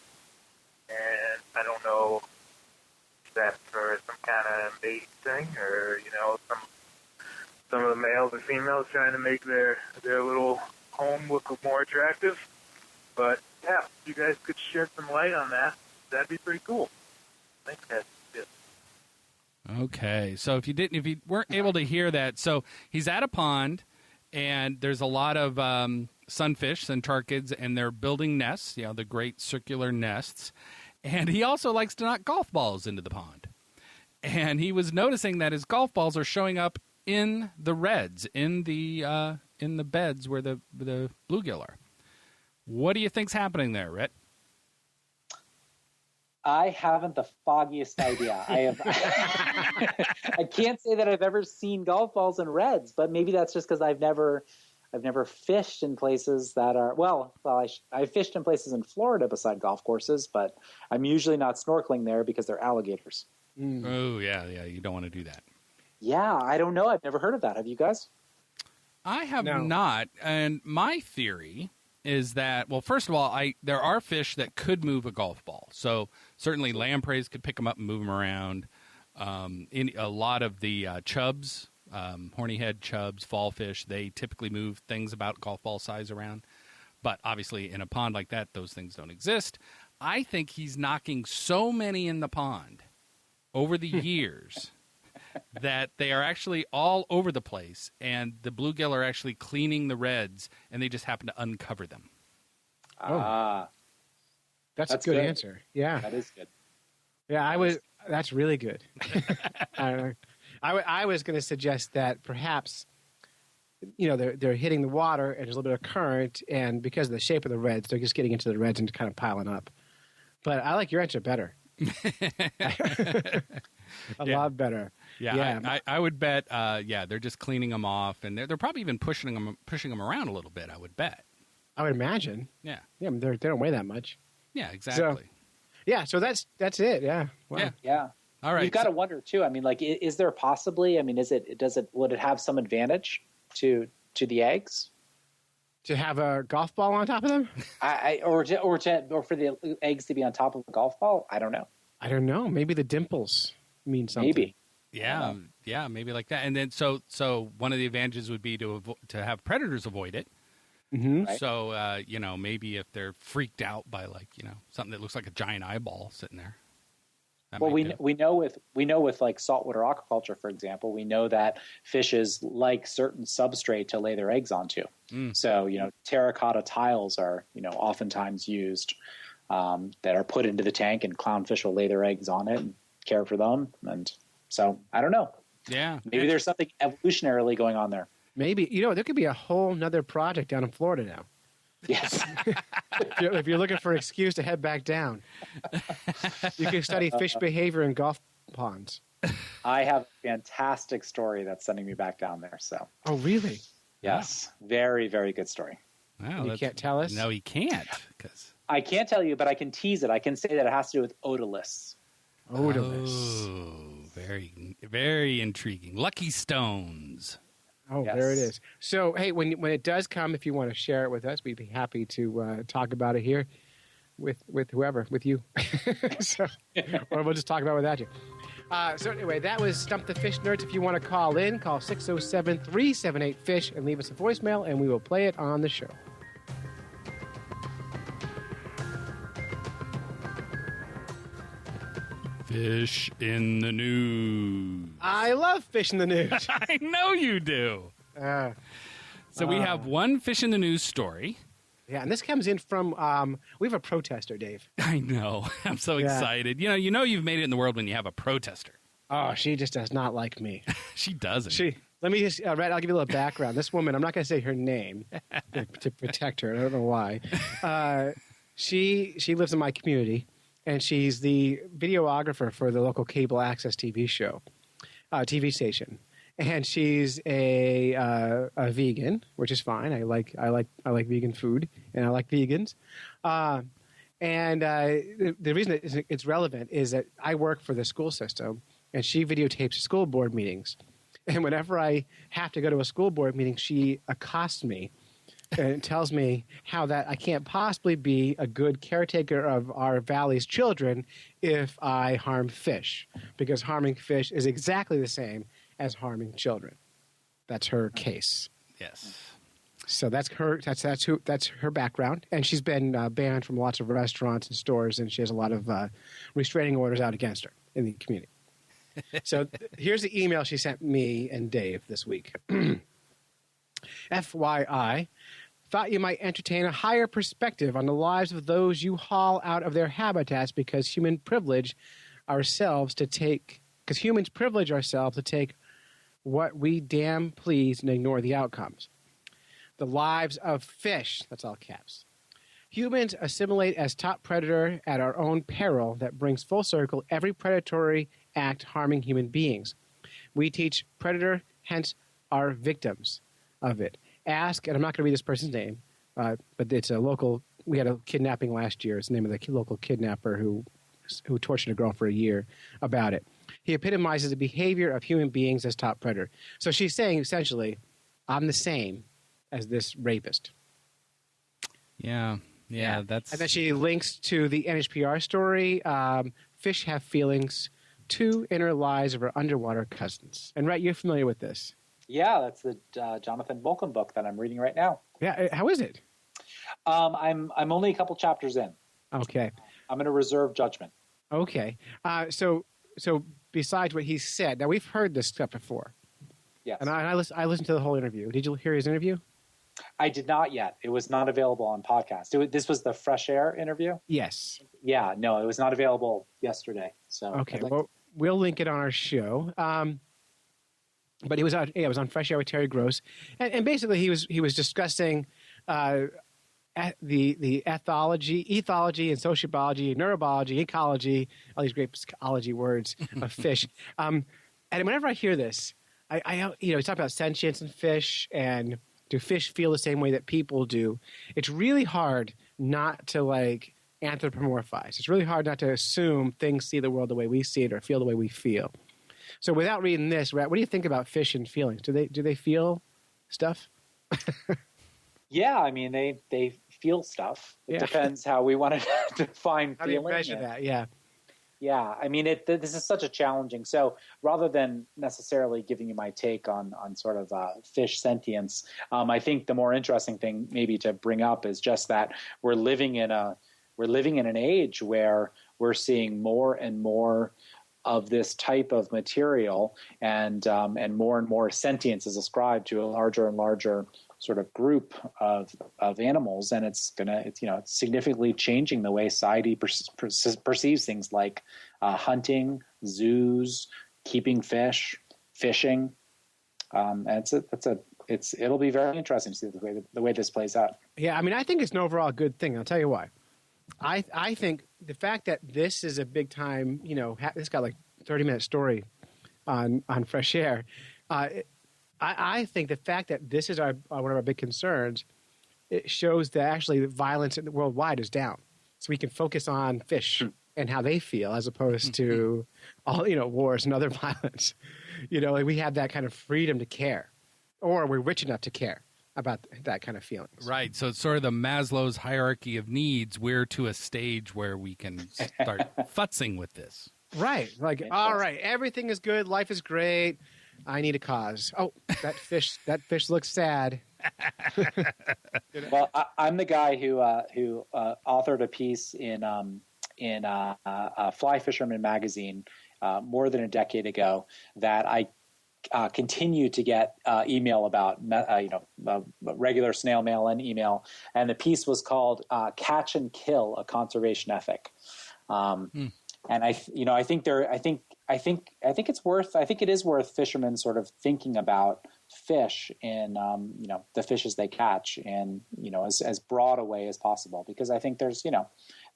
And I don't know if that's for some kind of mate thing, or some of the males or females trying to make their little home look more attractive. But yeah, if you guys could shed some light on that, that'd be pretty cool. Thanks, guys. Okay, so if you weren't able to hear that, so he's at a pond, and there's a lot of sunfish, centarchids, and they're building nests, the great circular nests, and he also likes to knock golf balls into the pond. And he was noticing that his golf balls are showing up in the reds, in the beds where the bluegill are. What do you think's happening there, Ret? I haven't the foggiest idea. I can't say that I've ever seen golf balls in reds, but maybe that's just because I've never fished in places that are I've fished in places in Florida beside golf courses, but I'm usually not snorkeling there because they're alligators. Oh yeah, you don't want to do that. Yeah, I don't know. I've never heard of that. Have you guys? I have not, and my theory is that, well, first of all, there are fish that could move a golf ball. So certainly lampreys could pick them up and move them around. A lot of the chubs, horny-head chubs, fall fish, they typically move things about golf ball size around. But obviously in a pond like that, those things don't exist. I think he's knocking so many in the pond over the years that they are actually all over the place, and the bluegill are actually cleaning the reds, and they just happen to uncover them. That's a good answer. Yeah, that is good. Yeah, that's really good. I was going to suggest that perhaps, you know, they're hitting the water and there's a little bit of current, and because of the shape of the reds, they're just getting into the reds and kind of piling up. But I like your answer better. A lot better. Yeah. I would bet. They're just cleaning them off, and they're probably even pushing them around a little bit. I would bet. I would imagine. Yeah. Yeah, they don't weigh that much. Yeah, exactly. So that's it. Yeah. Wow. Yeah. All right. You've got to wonder too. I mean, like, is there possibly? I mean, would it have some advantage to the eggs? To have a golf ball on top of them? Or for the eggs to be on top of a golf ball? I don't know. I don't know. Maybe the dimples mean something. Maybe. Yeah, maybe like that. And then so one of the advantages would be to have predators avoid it. Mm-hmm. Right. So maybe if they're freaked out by something that looks like a giant eyeball sitting there. Well, we know with like saltwater aquaculture, for example, we know that fishes like certain substrate to lay their eggs onto. So, terracotta tiles are, oftentimes used that are put into the tank, and clownfish will lay their eggs on it and care for them. And so I don't know. Yeah. Maybe there's something evolutionarily going on there. Maybe. There could be a whole nother project down in Florida now. Yes. If you're looking for an excuse to head back down, you can study fish behavior in golf ponds. I have a fantastic story that's sending me back down there. So. Oh, really? Yes. Very, very good story. Wow, you can't tell us? No, he can't. I can't tell you, but I can tease it. I can say that it has to do with otoliths. Odorless. Oh, very, very intriguing. Lucky stones. Oh, Yes. There it is. So, hey, when it does come, if you want to share it with us, we'd be happy to talk about it here with whoever, with you. Or we'll just talk about it without you. So anyway, that was Stump the Fish Nerds. If you want to call in, call 607-378-FISH and leave us a voicemail, and we will play it on the show. Fish in the news. I love fish in the news. I know you do. So we have one fish in the news story. Yeah, and this comes in from, we have a protester, Dave. I know. I'm so excited. You know you've made it in the world when you have a protester. Oh, she just does not like me. She doesn't. Let me just, Ret, I'll give you a little background. This woman, I'm not going to say her name to protect her. I don't know why. She lives in my community, and she's the videographer for the local cable access TV show, TV station. And she's a vegan, which is fine. I like vegan food, and I like vegans. The reason it's relevant is that I work for the school system, and she videotapes school board meetings. And whenever I have to go to a school board meeting, she accosts me and tells me how that I can't possibly be a good caretaker of our valley's children if I harm fish, because harming fish is exactly the same as harming children. That's her case. Yes. So that's her background, and she's been banned from lots of restaurants and stores, and she has a lot of restraining orders out against her in the community. So here's the email she sent me and Dave this week. FYI, thought you might entertain a higher perspective on the lives of those you haul out of their habitats because humans privilege ourselves to take what we damn please and ignore the outcomes. The lives of fish, that's all caps. Humans assimilate as top predator at our own peril that brings full circle every predatory act harming human beings. We teach predator, hence are victims of it. Ask, and I'm not going to read this person's name, but it's a local, we had a kidnapping last year. It's the name of the local kidnapper who tortured a girl for a year about it. He epitomizes the behavior of human beings as top predator. So she's saying, essentially, I'm the same as this rapist. Yeah, that's... And then she links to the NHPR story, Fish Have Feelings, 2 Inner Lies of Our Underwater Cousins. And, Ret, you're familiar with this. Yeah, that's the Jonathan Bolton book that I'm reading right now. Yeah, how is it? I'm only a couple chapters in. Okay. I'm going to reserve judgment. Okay. So besides what he said, now we've heard this stuff before. Yes. And I listened to the whole interview. Did you hear his interview? I did not yet. It was not available on podcast. This was the Fresh Air interview? Yes. Yeah, no, it was not available yesterday. So okay, well, we'll link it on our show. But he was on, it was on Fresh Air with Terry Gross, and basically he was discussing the ethology, and sociobiology, neurobiology, ecology, all these great ecology words of fish. And whenever I hear this, I you know, we talk about sentience in fish, and do fish feel the same way that people do? It's really hard not to like anthropomorphize. It's really hard not to assume things see the world the way we see it or feel the way we feel. So without reading this, Ret, what do you think about fish and feelings? Do they feel stuff? Yeah, I mean they feel stuff. It depends how we want to define feeling. How do you measure that? Yeah. Yeah, I mean this is such a challenging. So rather than necessarily giving you my take on sort of fish sentience, I think the more interesting thing maybe to bring up is just that we're living in an age where we're seeing more and more of this type of material, and more sentience is ascribed to a larger and larger sort of group of animals, and it's significantly changing the way society perceives things like hunting, zoos, keeping fish, fishing, and it'll be very interesting to see the way this plays out. Yeah, I mean, I think it's an overall good thing. I'll tell you why. I think the fact that this is a big time, you know, this got like 30-minute story on Fresh Air. I think the fact that this is one of our big concerns, it shows that actually the violence worldwide is down. So we can focus on fish and how they feel as opposed to all, you know, wars and other violence. You know, like we have that kind of freedom to care, or we're rich enough to care about that kind of feelings. Right. So it's sort of the Maslow's hierarchy of needs. We're to a stage where we can start futzing with this. Right. Like, all right, everything is good. Life is great. I need a cause. Oh, that fish looks sad. Well, I'm the guy who authored a piece in Fly Fisherman magazine more than a decade ago that I continue to get email about, regular snail mail and email, and the piece was called "Catch and Kill: A Conservation Ethic." And I think it is worth fishermen sort of thinking about fish in the fishes they catch in as broad a way as possible, because I think there's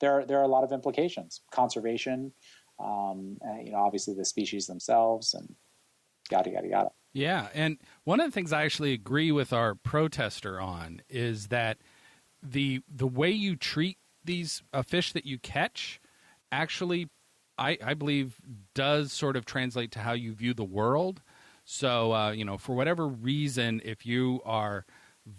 there are a lot of implications, conservation, obviously the species themselves, and yada. Yeah, and one of the things I actually agree with our protester on is that the way you treat these fish that you catch actually, I believe, does sort of translate to how you view the world. So, for whatever reason, if you are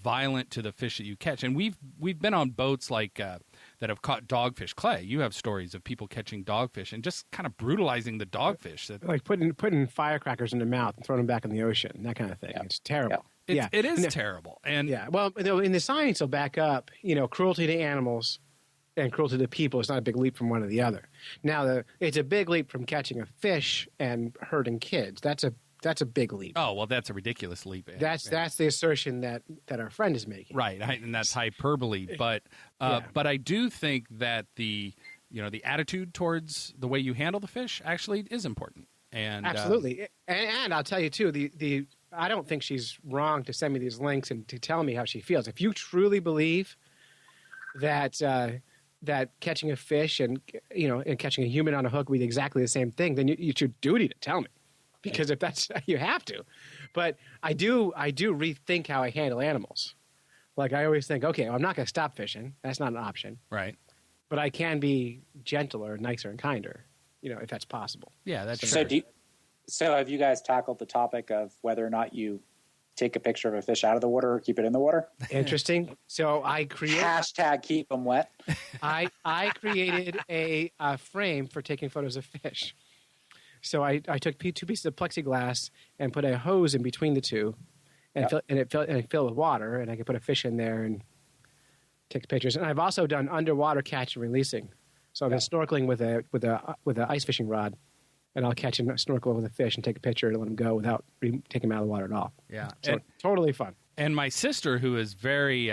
violent to the fish that you catch, and we've been on boats like that have caught dogfish. Clay, you have stories of people catching dogfish and just kind of brutalizing the dogfish. Like putting firecrackers in their mouth and throwing them back in the ocean, that kind of thing. Yeah. It's terrible. Yeah. It is terrible. And well, in the science will back up, cruelty to animals and cruelty to people is not a big leap from one to the other. Now, it's a big leap from catching a fish and hurting kids. That's a big leap. Oh, well, that's a ridiculous leap. That's the assertion that our friend is making. Right, and that's hyperbole. But I do think that the attitude towards the way you handle the fish actually is important. And absolutely. And I'll tell you too, I don't think she's wrong to send me these links and to tell me how she feels. If you truly believe that catching a fish and catching a human on a hook would be exactly the same thing, then it's your duty to tell me. Because if that's, you have to. But I do rethink how I handle animals. Like I always think, okay, well, I'm not going to stop fishing. That's not an option. Right. But I can be gentler, nicer, and kinder, if that's possible. Yeah, that's so. True. So have you guys tackled the topic of whether or not you take a picture of a fish out of the water or keep it in the water? Interesting. So I created hashtag keep them wet. I created a frame for taking photos of fish. So I took 2 pieces of plexiglass and put a hose in between the two, and it filled with water, and I could put a fish in there and take pictures. And I've also done underwater catch and releasing. So I've been snorkeling with a ice fishing rod, and I'll catch and snorkel with a fish and take a picture and let him go without taking him out of the water at all. Yeah, so totally fun. And my sister, who is very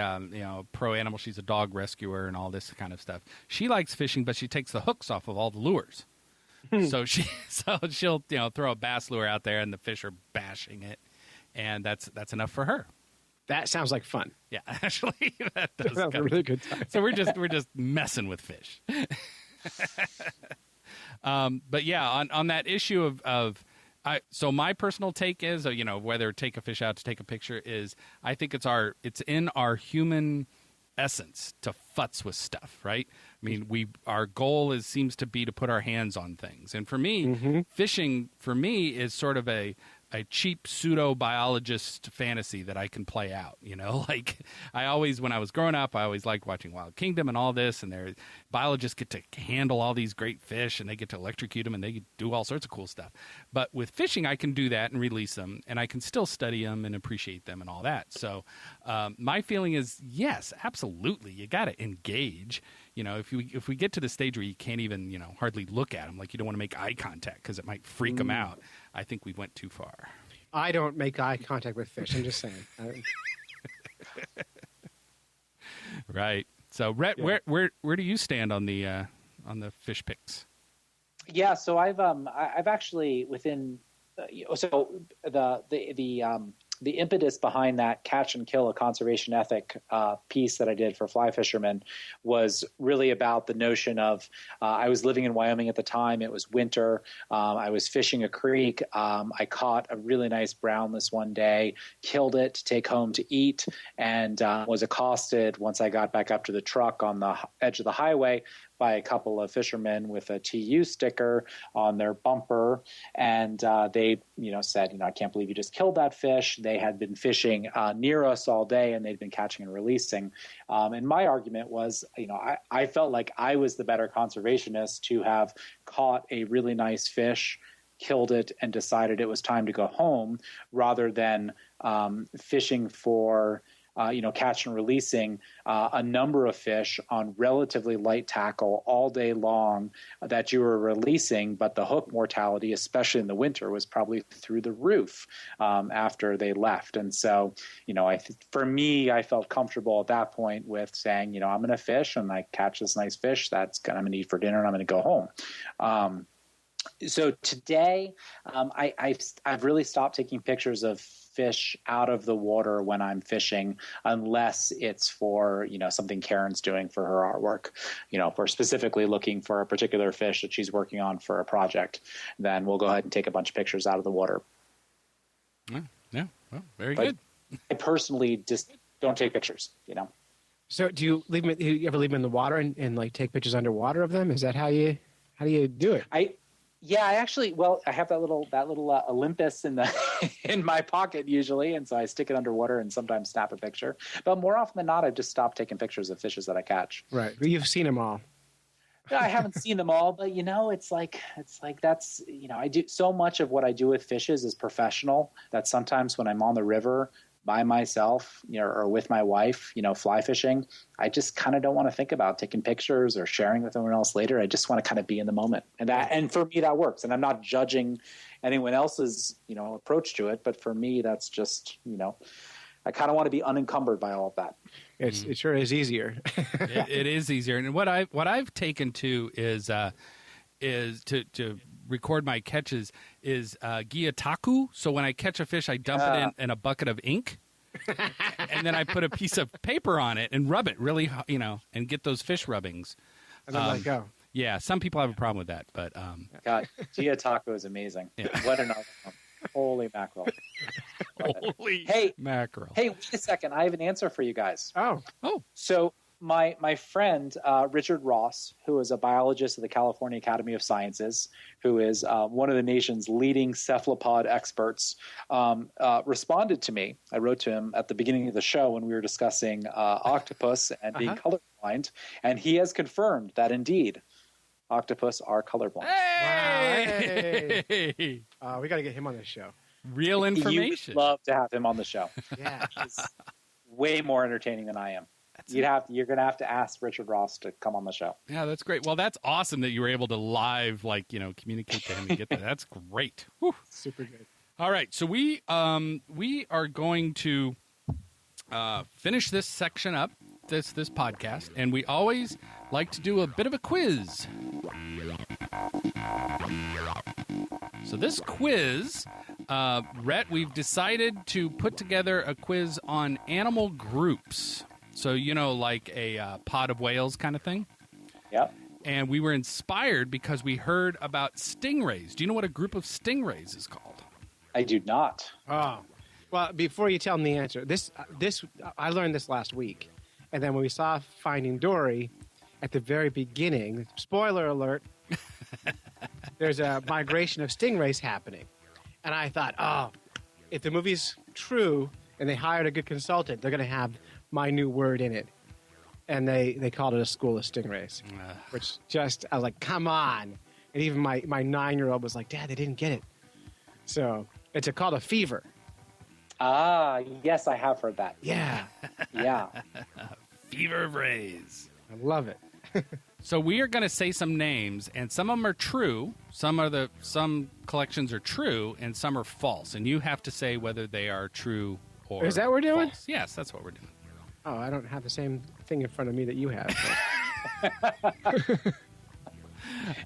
pro animal, she's a dog rescuer and all this kind of stuff. She likes fishing, but she takes the hooks off of all the lures. So she'll throw a bass lure out there and the fish are bashing it, and that's enough for her. That sounds like fun. Yeah, actually, that does. That was a really good time. So we're just messing with fish. But yeah, on that issue so my personal take is, whether take a fish out to take a picture is, I think it's in our human essence to futz with stuff, right? I mean, our goal seems to be to put our hands on things, and for me, fishing for me is sort of a cheap pseudo biologist fantasy that I can play out. Like when I was growing up, I always liked watching Wild Kingdom and all this, and their biologists get to handle all these great fish, and they get to electrocute them, and they do all sorts of cool stuff. But with fishing, I can do that and release them, and I can still study them and appreciate them and all that. So my feeling is, yes, absolutely, you got to engage. If we get to the stage where you can't even, hardly look at them, like you don't want to make eye contact because it might freak them out, I think we went too far. I don't make eye contact with fish. I'm just saying. Right. So, Ret, yeah. where do you stand on the fish picks? Yeah. So I've actually within the impetus behind that catch and kill a conservation ethic piece that I did for Fly Fishermen was really about the notion of I was living in Wyoming at the time. It was winter. I was fishing a creek. I caught a really nice brownless one day, killed it to take home to eat, and was accosted once I got back up to the truck on the edge of the highway by a couple of fishermen with a TU sticker on their bumper. And they, said, I can't believe you just killed that fish. They had been fishing near us all day, and they'd been catching and releasing. And my argument was, I felt like I was the better conservationist to have caught a really nice fish, killed it, and decided it was time to go home, rather than fishing for catch and releasing a number of fish on relatively light tackle all day long that you were releasing, but the hook mortality, especially in the winter, was probably through the roof after they left. And so, for me, I felt comfortable at that point with saying, I'm going to fish and I catch this nice fish I'm going to eat for dinner and I'm going to go home. So today, I've really stopped taking pictures of fish out of the water when I'm fishing, unless it's for, something Karen's doing for her artwork. If we're specifically looking for a particular fish that she's working on for a project, then we'll go ahead and take a bunch of pictures out of the water. Yeah. Well, very good. I personally just don't take pictures, So do you ever leave them in the water and like take pictures underwater of them? Is that how do you do it? I actually, I have that little Olympus in my pocket usually, and so I stick it underwater and sometimes snap a picture. But more often than not, I've just stopped taking pictures of fishes that I catch. Right, but you've seen them all. I haven't seen them all, but it's like that's I do so much of what I do with fishes is professional that sometimes when I'm on the river by myself, or with my wife, fly fishing, I just kind of don't want to think about taking pictures or sharing with anyone else later. I just want to kind of be in the moment. And for me, that works. And I'm not judging anyone else's, approach to it. But for me, that's just, I kind of want to be unencumbered by all of that. It sure is easier. It is easier. And what I've taken to is to record my catches is gyataku. So when I catch a fish, I dump it in a bucket of ink, and then I put a piece of paper on it and rub it really, and get those fish rubbings. And then let go. Yeah, some people have a problem with that, but God, gyataku is amazing. Yeah. What an outcome. Holy mackerel. Holy mackerel. Hey, wait a second. I have an answer for you guys. Oh. So my friend, Richard Ross, who is a biologist at the California Academy of Sciences, who is one of the nation's leading cephalopod experts, responded to me. I wrote to him at the beginning of the show when we were discussing octopus and being colorblind, and he has confirmed that indeed octopus are colorblind. Hey! We got to get him on this show. Real information. You'd love to have him on the show. Yeah. He's way more entertaining than I am. You're going to have to ask Richard Ross to come on the show. Yeah, that's great. Well, that's awesome that you were able to live, communicate to him and get that. That's great. Whew. Super good. All right, so we are going to finish this section up, this podcast, and we always like to do a bit of a quiz. So this quiz, Ret, we've decided to put together a quiz on animal groups. So, like a pod of whales kind of thing. Yep. And we were inspired because we heard about stingrays. Do you know what a group of stingrays is called? I do not. Oh, well, before you tell them the answer, this I learned this last week. And then when we saw Finding Dory, at the very beginning, spoiler alert, there's a migration of stingrays happening. And I thought, oh, if the movie's true and they hired a good consultant, they're going to have my new word in it. And they called it a school of stingrays, which just, I was like, come on. And even my 9-year-old was like, Dad, they didn't get it. So it's called a fever. Ah, yes, I have heard that. Yeah. Yeah. Fever of rays. I love it. So we are going to say some names, and some of them are true. Some collections are true, and some are false. And you have to say whether they are true or Is that what we're doing? false. Yes, that's what we're doing. Oh, I don't have the same thing in front of me that you have.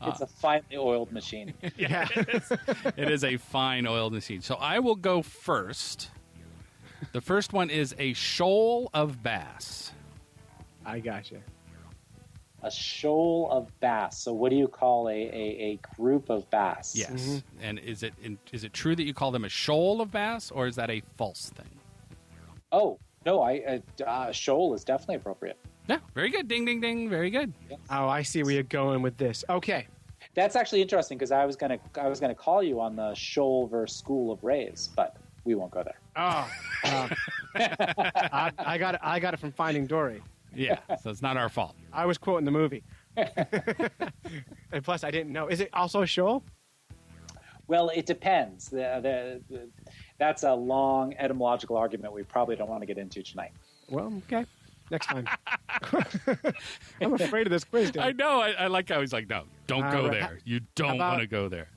It's a finely oiled machine. Yeah. It is a fine oiled machine. So I will go first. The first one is a shoal of bass. I gotcha. A shoal of bass. So what do you call a group of bass? Yes. Mm-hmm. And is it true that you call them a shoal of bass, or is that a false thing? Oh, no, shoal is definitely appropriate. Yeah, very good. Ding, ding, ding. Very good. Oh, I see where you're going with this. Okay. That's actually interesting because I was gonna call you on the shoal versus school of rays, but we won't go there. Oh. I got it from Finding Dory. Yeah, so it's not our fault. I was quoting the movie. And plus, I didn't know. Is it also a shoal? Well, it depends. That's a long etymological argument we probably don't want to get into tonight. Well, okay. Next time. I'm afraid of this quiz, Dan. I know. I like how he's like, no, don't go there. You don't want to go there.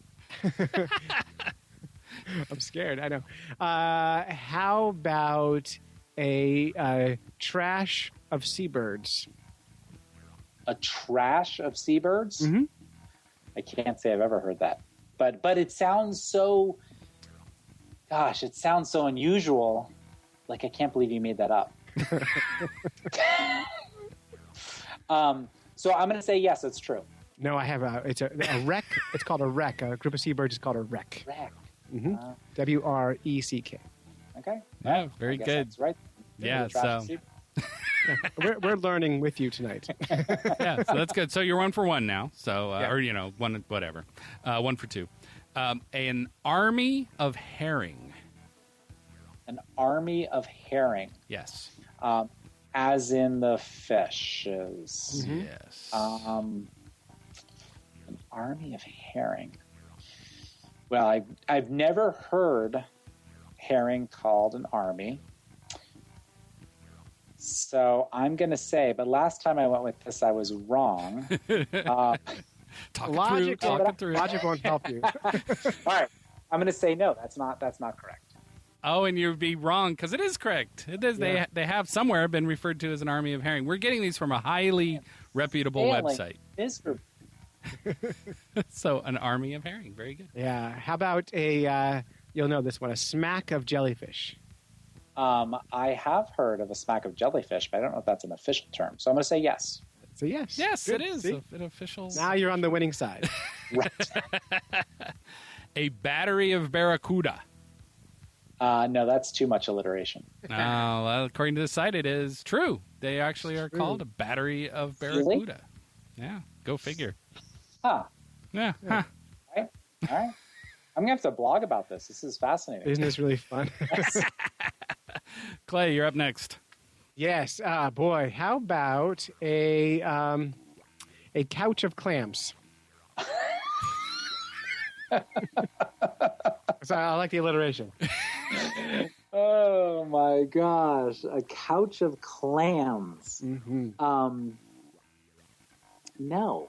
I'm scared. I know. How about a trash of seabirds? A trash of seabirds? Mm-hmm. I can't say I've ever heard that. But it sounds so... Gosh, it sounds so unusual. Like, I can't believe you made that up. So I'm going to say yes, it's true. No, I have it's a wreck. It's called a wreck. A group of seabirds is called a wreck. Wreck. Mm-hmm. WRECK. Okay. Yeah, very I guess good. That's right. Yeah, The trash so of seabirds. We're learning with you tonight. yeah, so that's good. So you're 1 for 1 now. So Yeah. or one whatever, 1 for 2. An army of herring. An army of herring. Yes. As in the fishes. Mm-hmm. Yes. An army of herring. Well, I've never heard herring called an army. So I'm going to say, but last time I went with this, I was wrong. Talk it through. Logic won't help you. All right. I'm going to say no. That's not correct. Oh, and you'd be wrong because it is correct. It is. Yeah. They have somewhere been referred to as an army of herring. We're getting these from a highly reputable website. This group. So an army of herring. Very good. Yeah. How about you'll know this one, a smack of jellyfish? I have heard of a smack of jellyfish, but I don't know if that's an official term. So I'm going to say yes. So yes. Yes, Good. it is See? an official. Now you're on the winning side. Right. A battery of barracuda. No, that's too much alliteration. Well, according to the site, it is true. They actually are called a battery of barracuda. Yeah, go figure. Huh. Yeah. Huh. All right. I'm going to have to blog about this. This is fascinating. Isn't this really fun? Clay, you're up next. Yes. Boy, how about a couch of clams? So I like the alliteration. Oh my gosh, a couch of clams. Mm-hmm. No.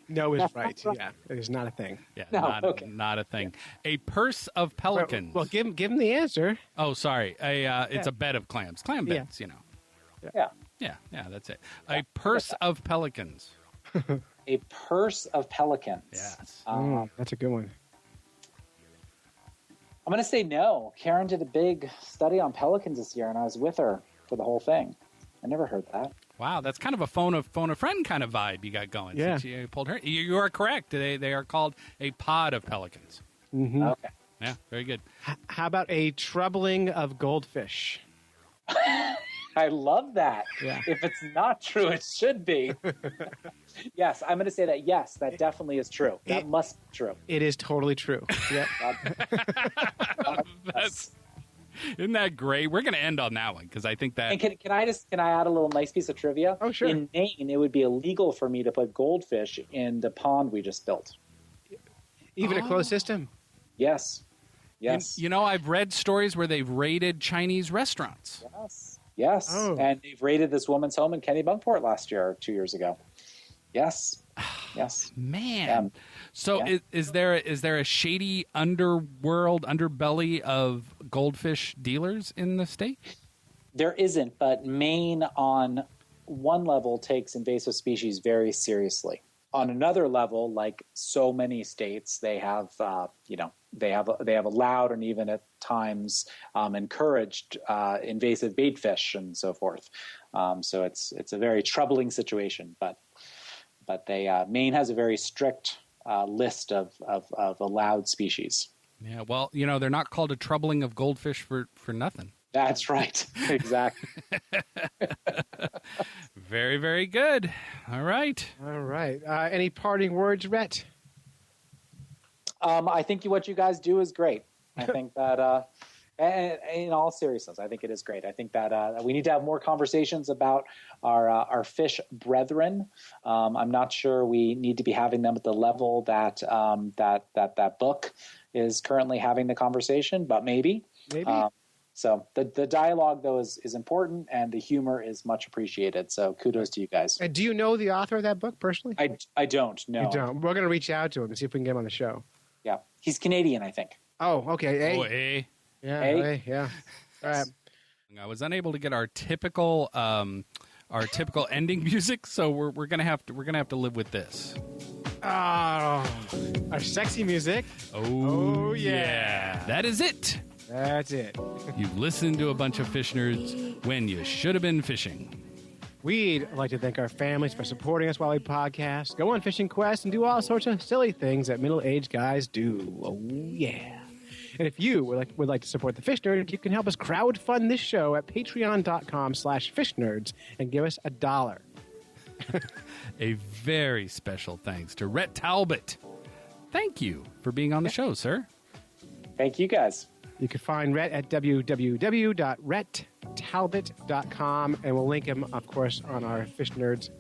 No is right. Yeah, it is not a thing. Yeah, No, not a thing. A purse of pelicans. Well, give him the answer. Oh, sorry. It's a bed of clams. Clam beds, Yeah. Yeah, that's it. A purse of pelicans. A purse of pelicans. Yes. That's a good one. I'm going to say no. Karen did a big study on pelicans this year, and I was with her for the whole thing. I never heard that. Wow, that's kind of a phone a friend kind of vibe you got going. Yeah. Since you pulled her. You are correct. They are called a pod of pelicans. Mm-hmm. Okay. Yeah, very good. How about a troubling of goldfish? I love that. Yeah. If it's not true, it should be. Yes, I'm going to say that. Yes, that definitely is true. That must be true. It is totally true. Yep. Isn't that great? We're going to end on that one because I think that. And can I add a little nice piece of trivia? Oh, sure. In Maine, it would be illegal for me to put goldfish in the pond we just built. Even a closed system. Yes. Yes. You know, I've read stories where they've raided Chinese restaurants. Yes. Yes. Oh. And they've raided this woman's home in Kennebunkport last year or 2 years ago. Yes. Yes. Man. So Yeah. is there a shady underworld, underbelly of goldfish dealers in the state? There isn't, but Maine on one level takes invasive species very seriously. On another level, like so many states, they have they have allowed and even at times encouraged invasive bait fish and so forth. So it's a very troubling situation. But Maine has a very strict list of allowed species. Yeah. Well, you know, they're not called a troubling of goldfish for nothing. That's right. Exactly. Very, very good. All right. All right. Any parting words, Ret? I think what you guys do is great. I think that, in all seriousness, I think it is great. I think that we need to have more conversations about our fish brethren. I'm not sure we need to be having them at the level that that book is currently having the conversation, but maybe. So the dialogue, though, is important, and the humor is much appreciated. So kudos to you guys. And do you know the author of that book personally? I don't know. You don't. We're going to reach out to him and see if we can get him on the show. Yeah, he's Canadian, I think. Oh, okay. Oh, eh? Yeah. A? Yeah. All right. I was unable to get our typical ending music, so we're gonna have to live with this. Oh, our sexy music. Oh yeah. That is it. That's it. You've listened to a bunch of fish nerds when you should have been fishing. We'd like to thank our families for supporting us while we podcast, go on fishing quests, and do all sorts of silly things that middle-aged guys do. Oh, yeah. And if you would like to support the Fish Nerd, you can help us crowdfund this show at patreon.com/fishnerds and give us $1. A very special thanks to Ret Talbot. Thank you for being on the show, sir. Thank you, guys. You can find Ret at www.rettalbot.com, and we'll link him, of course, on our Fish Nerds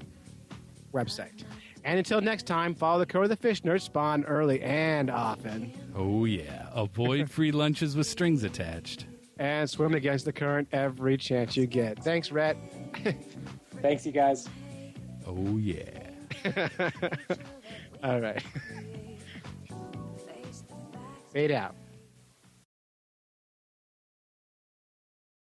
website. And until next time, follow the code of the Fish Nerds, spawn early and often. Oh, yeah. Avoid free lunches with strings attached. And swim against the current every chance you get. Thanks, Ret. Thanks, you guys. Oh, yeah. All right. Fade out.